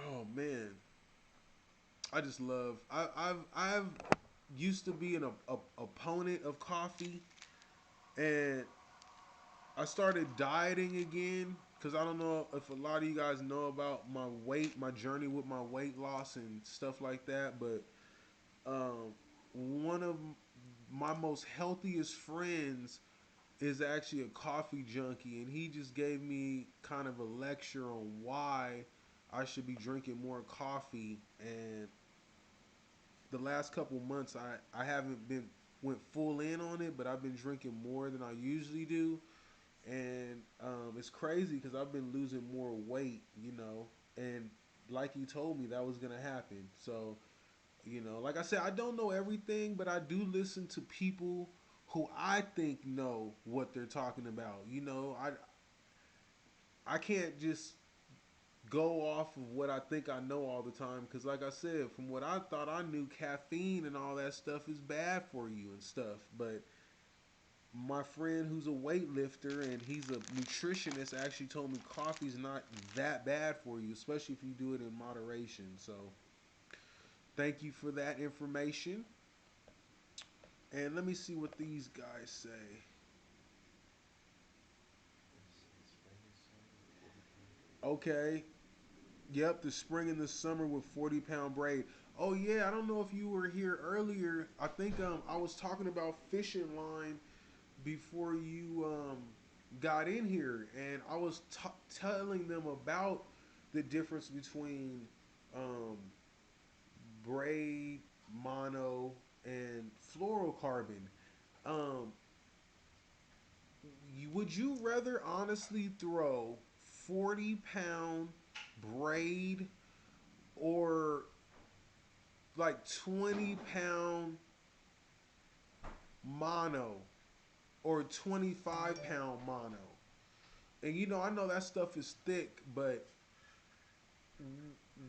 Oh man, I just love. I've used to be an opponent of coffee, and I started dieting again because I don't know if a lot of you guys know about my weight, my journey with my weight loss and stuff like that. But one of my most healthiest friends is actually a coffee junkie, and he just gave me kind of a lecture on why I should be drinking more coffee. And the last couple months, I haven't been went full in on it, but I've been drinking more than I usually do. And it's crazy because I've been losing more weight, you know, and like you told me that was gonna happen. So, you know, like I said, I don't know everything, but I do listen to people who I think know what they're talking about. You know, I can't just go off of what I think I know all the time because, like I said, from what I thought I knew, caffeine and all that stuff is bad for you and stuff, but my friend who's a weightlifter and he's a nutritionist actually told me coffee's not that bad for you, especially if you do it in moderation. So thank you for that information. And let me see what these guys say. Okay. Yep, the spring and the summer with 40-pound braid. Oh yeah, I don't know if you were here earlier. I think I was talking about fishing line before you got in here, and I was telling them about the difference between um, braid, mono, and fluorocarbon. Um, would you rather honestly throw 40-pound braid or like 20-pound mono or 25-pound mono? And you know, I know that stuff is thick, but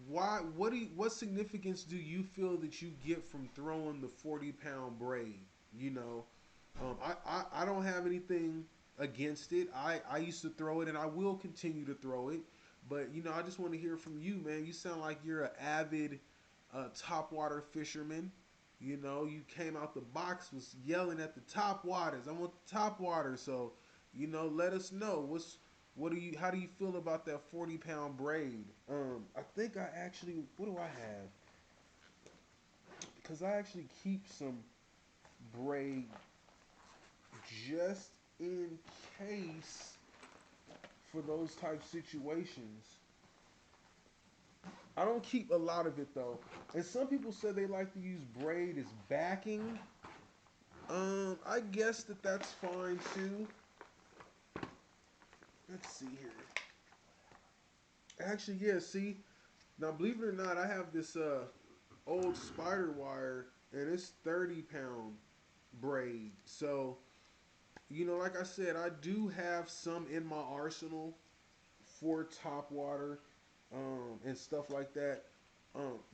why? What significance do you feel that you get from throwing the 40-pound braid? You know, I don't have anything against it. I used to throw it, and I will continue to throw it. But you know, I just want to hear from you, man. You sound like you're an avid topwater fisherman. You know, you came out the box was yelling at the top waters. I want the top water. So, you know, let us know what do you how do you feel about that 40-pound braid? I think I actually what do I have? Because I actually keep some braid just in case for those type situations. I don't keep a lot of it though. And some people say they like to use braid as backing. I guess that's fine too. Let's see here. Actually, yeah, see, now believe it or not, I have this old spider wire and it's 30-pound braid. So, like I said, I do have some in my arsenal for top water, and stuff like that.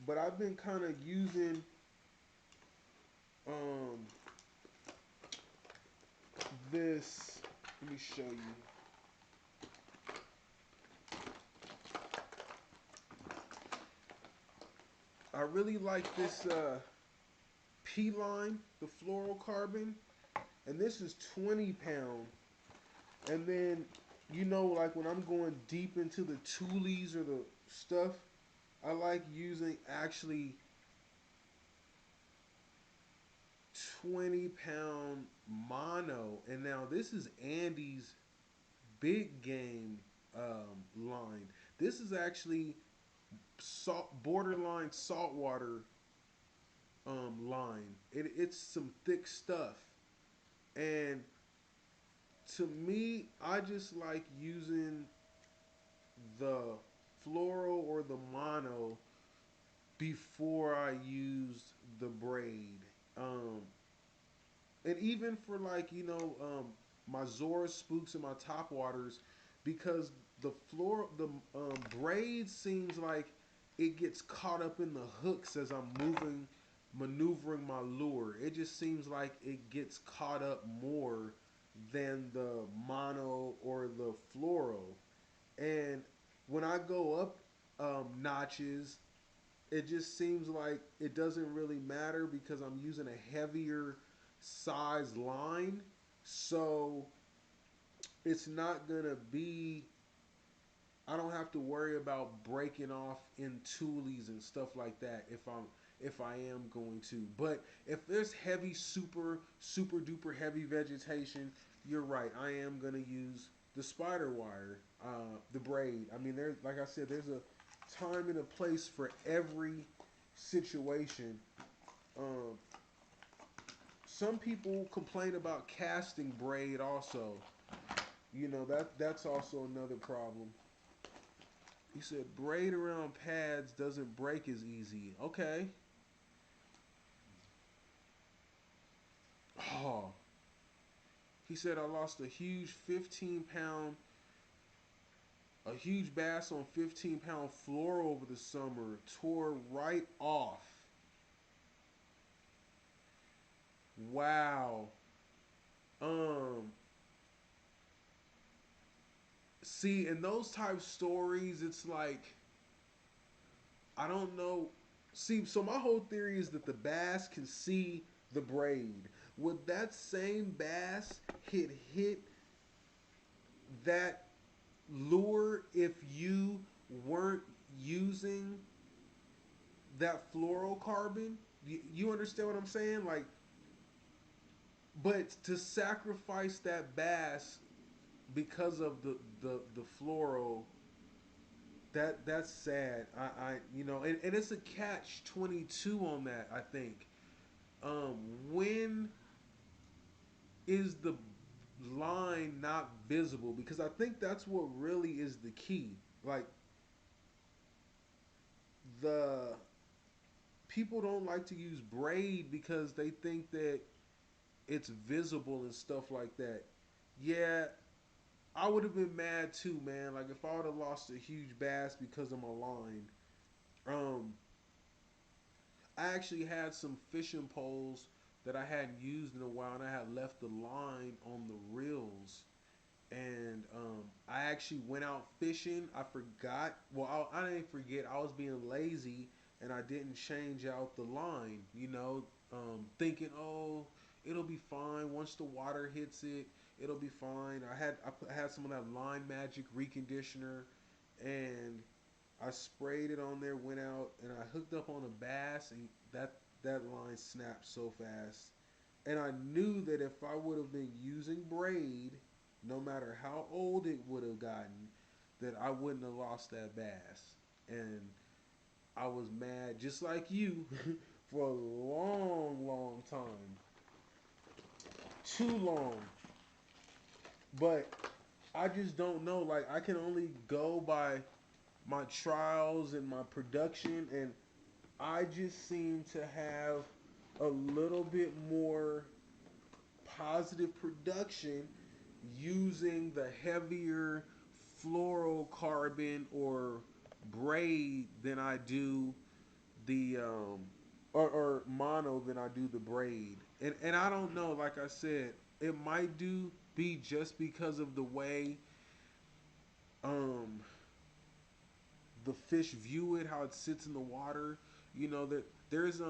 But I've been kind of using um, this. Let me show you. I really like this P-line, the fluorocarbon, and this is 20-pound. And then, like when I'm going deep into the toolies or the stuff, I like using actually 20-pound mono. And now this is Andy's big game line. This is actually borderline saltwater line. It's some thick stuff. And to me, I just like using the fluoro or the mono before I use the braid. And even for like, my Zora spooks and my top waters, because the braid seems like it gets caught up in the hooks as I'm maneuvering my lure. It just seems like it gets caught up more than the mono or the fluoro. And when I go up notches, it just seems like it doesn't really matter because I'm using a heavier size line. So it's not gonna be, I don't have to worry about breaking off in toolies and stuff like that if I am going to. But if there's heavy, super duper heavy vegetation, you're right. I am gonna use the spider wire, the braid. I mean, there's, like I said, there's a time and a place for every situation. Um, some people complain about casting braid also. That's also another problem. He said braid around pads doesn't break as easy. Okay. Oh. He said I lost a huge bass on 15-pound fluoro over the summer. Tore right off. Wow. Um. See, in those type stories, it's like, I don't know. See, so my whole theory is that the bass can see the braid. Would that same bass hit that lure if you weren't using that fluorocarbon? You understand what I'm saying? Like, but to sacrifice that bass because of the fluoro, that's sad. And it's a catch 22 on that. I think. Um, when is the line not visible? Because I think that's what really is the key. Like, the people don't like to use braid because they think that it's visible and stuff like that. Yeah, I would have been mad too, man. Like if I would have lost a huge bass because of my line. Um, I actually had some fishing poles that I hadn't used in a while, and I had left the line on the reels. And I actually went out fishing. I forgot. Well, I didn't forget. I was being lazy, and I didn't change out the line. Thinking, oh, it'll be fine once the water hits it. It'll be fine. I had some of that Line Magic reconditioner, and I sprayed it on there. Went out and I hooked up on a bass, and that line snapped so fast. And I knew that if I would have been using braid, no matter how old it would have gotten, that I wouldn't have lost that bass. And I was mad, just like you, for a long time. Too long. But I just don't know. Like, I can only go by my trials and my production, and I just seem to have a little bit more positive production using the heavier fluorocarbon or braid than I do the or mono than I do the braid. And I don't know, like I said, it might do be just because of the way um the fish view it, how it sits in the water. You know that there's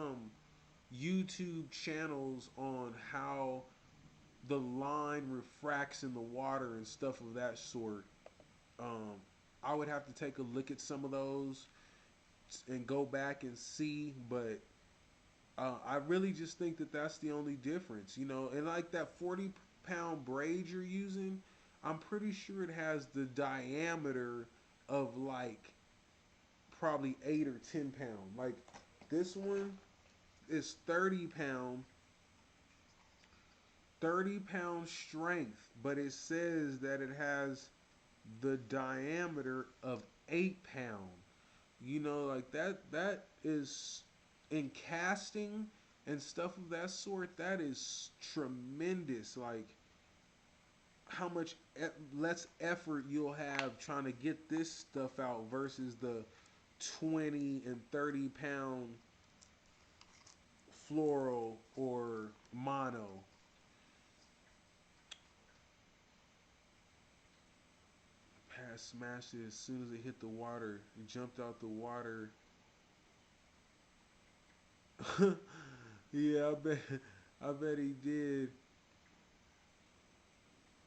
YouTube channels on how the line refracts in the water and stuff of that sort. Um, I would have to take a look at some of those and go back and see, but I really just think that that's the only difference, you know. And like that 40-pound braid you're using, I'm pretty sure it has the diameter of like probably 8 or 10 pound. Like this one is 30 pound, 30-pound strength, but it says that it has the diameter of 8 pound. You know, like that is in casting and stuff of that sort, that is tremendous. Like how much less effort you'll have trying to get this stuff out versus the 20 and 30 pound floral or mono. Pass smashed it as soon as it hit the water. It jumped out the water. Yeah, I bet he did.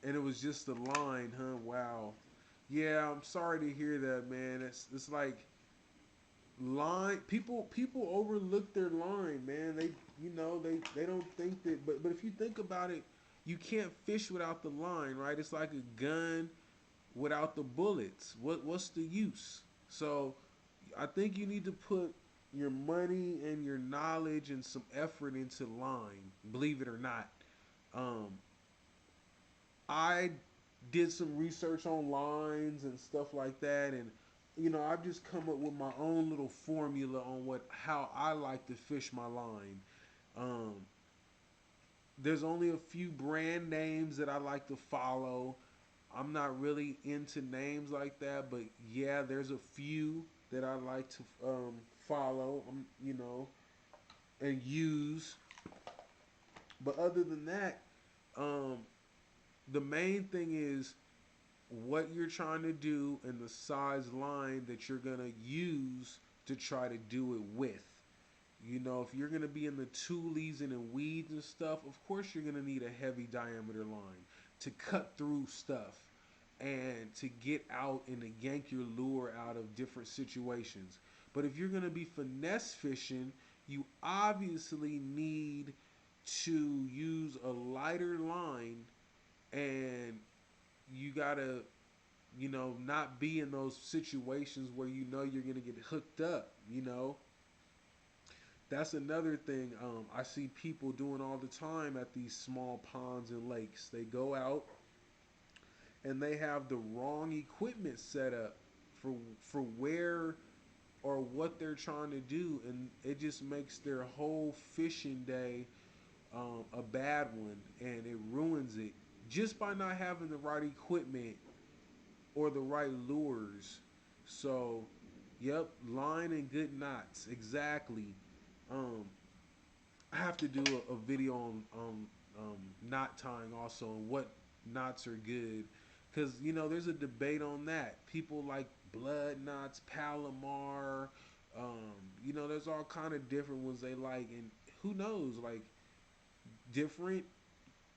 And it was just the line, huh? Wow. Yeah, I'm sorry to hear that, man. It's like line people overlook their line, man. They don't think that, but if you think about it, you can't fish without the line, right? It's like a gun without the bullets. What's the use? So I think you need to put your money and your knowledge and some effort into line, believe it or not. Um, I did some research on lines and stuff like that, and I've just come up with my own little formula on what how I like to fish my line. Um, there's only a few brand names that I like to follow. I'm not really into names like that, but yeah, there's a few that I like to follow, and use. But other than that, um, the main thing is what you're trying to do and the size line that you're gonna use to try to do it with. If you're gonna be in the toolies and in weeds and stuff, of course you're gonna need a heavy diameter line to cut through stuff and to get out and to yank your lure out of different situations. But if you're gonna be finesse fishing, you obviously need to use a lighter line, and you gotta not be in those situations where you're gonna get hooked up. That's another thing I see people doing all the time at these small ponds and lakes. They go out and they have the wrong equipment set up for where or what they're trying to do, and it just makes their whole fishing day a bad one, and it ruins it just by not having the right equipment or the right lures. So, yep, line and good knots. Exactly. Um, I have to do a video on knot tying also and what knots are good. Because, there's a debate on that. People like blood knots, Palomar. There's all kind of different ones they like. And who knows? Like, different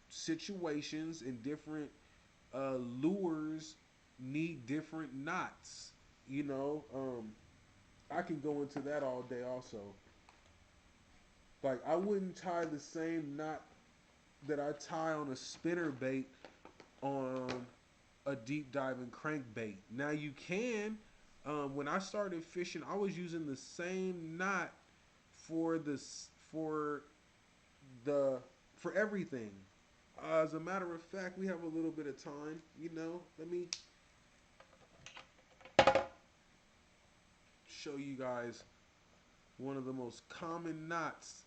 situations and different lures need different knots. You know, I can go into that all day also. Like I wouldn't tie the same knot that I tie on a spinner bait on a deep diving crankbait. Now you can. When I started fishing, I was using the same knot for for the for everything. As a matter of fact, we have a little bit of time. Let me show you guys one of the most common knots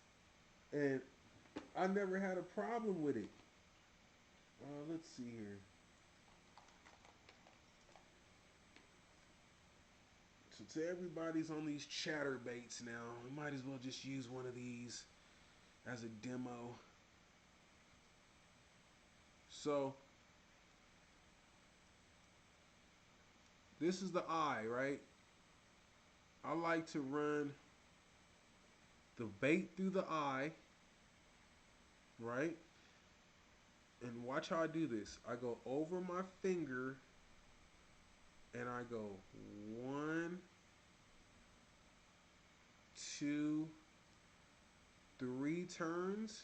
And I never had a problem with it. Let's see here. So to everybody's on these chatter baits now, we might as well just use one of these as a demo. So this is the eye, right? I like to run the bait through the eye, right? And watch how I do this. I go over my finger and I go 1, 2, 3 turns.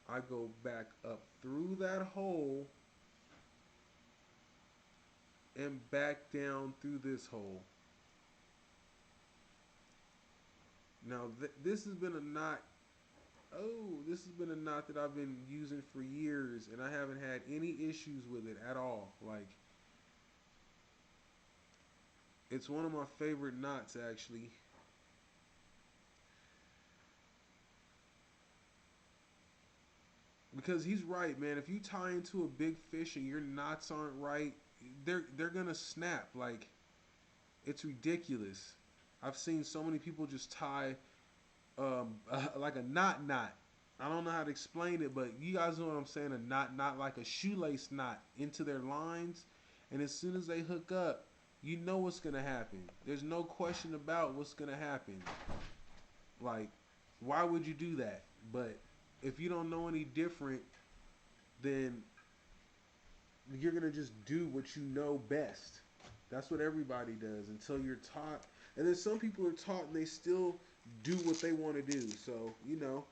I go back up through that hole and back down through this hole. Now this has been a knot. Oh, this has been a knot that I've been using for years, and I haven't had any issues with it at all. Like, it's one of my favorite knots, actually. Because he's right, man. If you tie into a big fish and your knots aren't right, they're gonna snap. Like, it's ridiculous. I've seen so many people just tie like a knot. I don't know how to explain it, but you guys know what I'm saying. A knot like a shoelace knot into their lines, and as soon as they hook up, you know what's gonna happen. There's no question about what's gonna happen. Like, why would you do that? But if you don't know any different, then you're gonna just do what you know best. That's what everybody does until you're taught. And then some people are taught and they still do what they want to do. So, you know.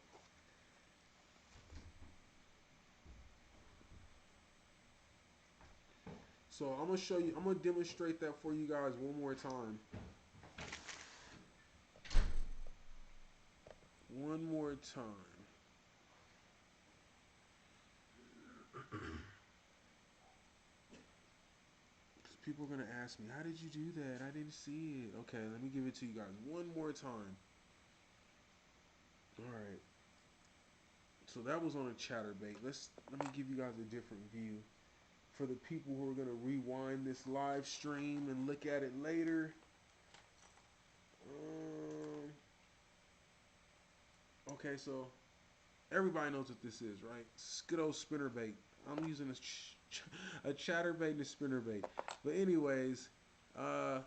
So I'm gonna show you. I'm gonna demonstrate that for you guys one more time. One more time. Because people are gonna ask me, "How did you do that? I didn't see it." Okay, let me give it to you guys one more time. All right. So that was on a chatterbait. Let me give you guys a different view for the people who are gonna rewind this live stream and look at it later. Okay, so everybody knows what this is, right? Skiddo spinnerbait. I'm using a chatterbait and a spinnerbait. But anyways,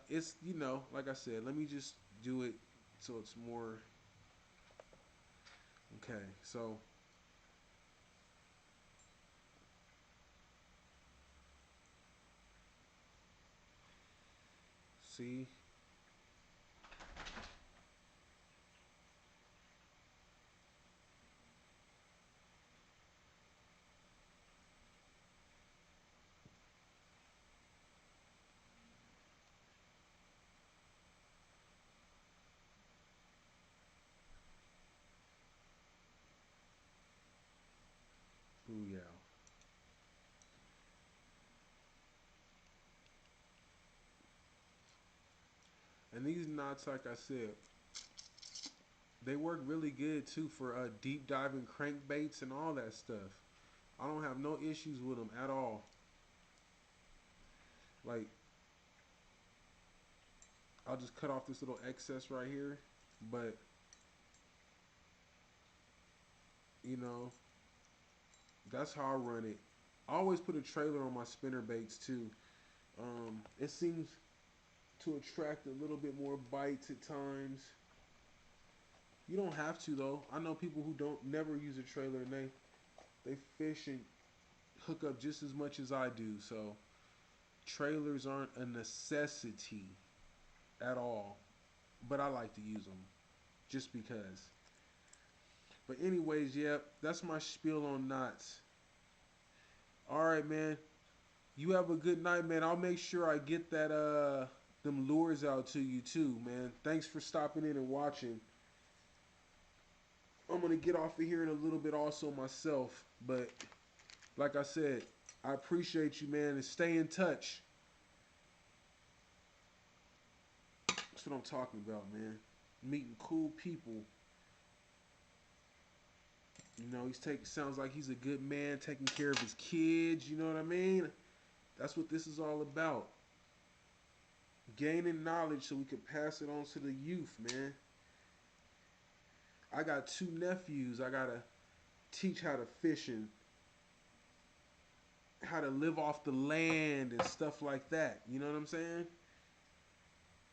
it's, you know, like I said, let me just do it so it's more. Okay, so see. Booyah. And these knots, like I said, they work really good too for deep diving crankbaits and all that stuff. I don't have no issues with them at all. Like, I'll just cut off this little excess right here, but you know, that's how I run it. I always put a trailer on my spinner baits too. It seems to attract a little bit more bites at times. You don't have to though. I know people who don't never use a trailer and they fish and hook up just as much as I do. So trailers aren't a necessity at all, but I like to use them just because. But anyways, yep, that's my spiel on knots. All right, man. You have a good night, man. I'll make sure I get that them lures out to you too, man. Thanks for stopping in and watching. I'm gonna get off of here in a little bit also myself, but like I said, I appreciate you, man, and stay in touch. That's what I'm talking about, man. Meeting cool people. You know, sounds like he's a good man taking care of his kids. You know what I mean? That's what this is all about. Gaining knowledge so we can pass it on to the youth, man. I got 2 nephews. I gotta teach how to fish and how to live off the land and stuff like that. You know what I'm saying?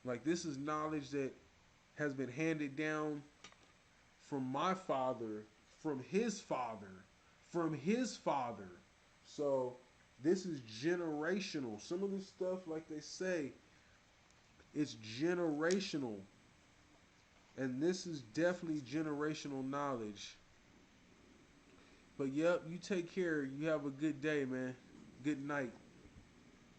Like, this is knowledge that has been handed down from my father, from his father, from his father. So this is generational. Some of this stuff, like they say, it's generational. And this is definitely generational knowledge. But yep, you take care. You have a good day, man. Good night.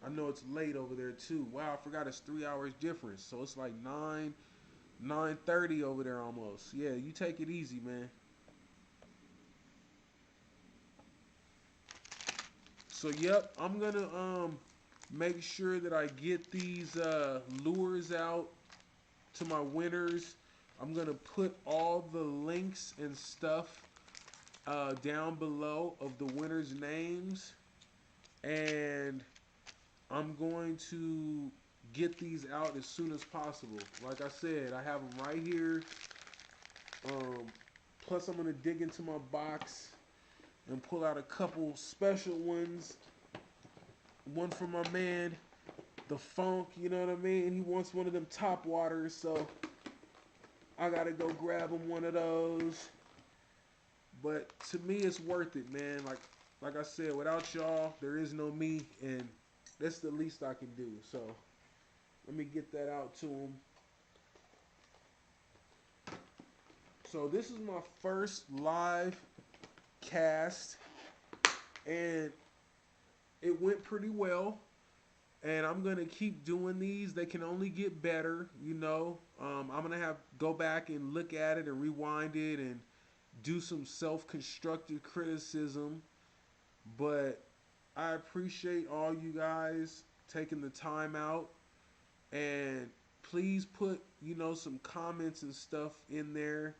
I know it's late over there too. Wow, I forgot it's 3 hours difference. So it's like 9:30 over there almost. Yeah, you take it easy, man. So yep, I'm gonna make sure that I get these lures out to my winners. I'm gonna put all the links and stuff down below of the winners' names, and I'm going to get these out as soon as possible. Like I said, I have them right here. Plus, I'm gonna dig into my box and pull out a couple special ones. One for my man, the Funk. You know what I mean? He wants one of them top waters, so I gotta go grab him one of those. But to me, it's worth it, man. Like I said, without y'all, there is no me, and that's the least I can do. So let me get that out to him. So this is my first live cast, and it went pretty well. And I'm gonna keep doing these. They can only get better, you know. I'm gonna go back and look at it and rewind it and do some self-constructive criticism. But I appreciate all you guys taking the time out, and please put, you know, some comments and stuff in there.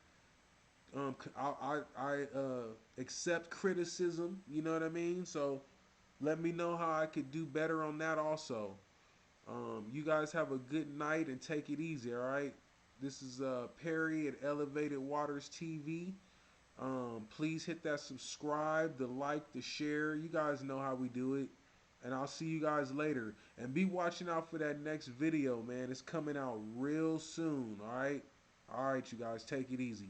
I accept criticism, you know what I mean? So let me know how I could do better on that also. You guys have a good night and take it easy, all right? This is Perry at Elevated Waters TV. Please hit that subscribe, the like, the share. You guys know how we do it. And I'll see you guys later. And be watching out for that next video, man. It's coming out real soon, all right? All right, you guys, take it easy.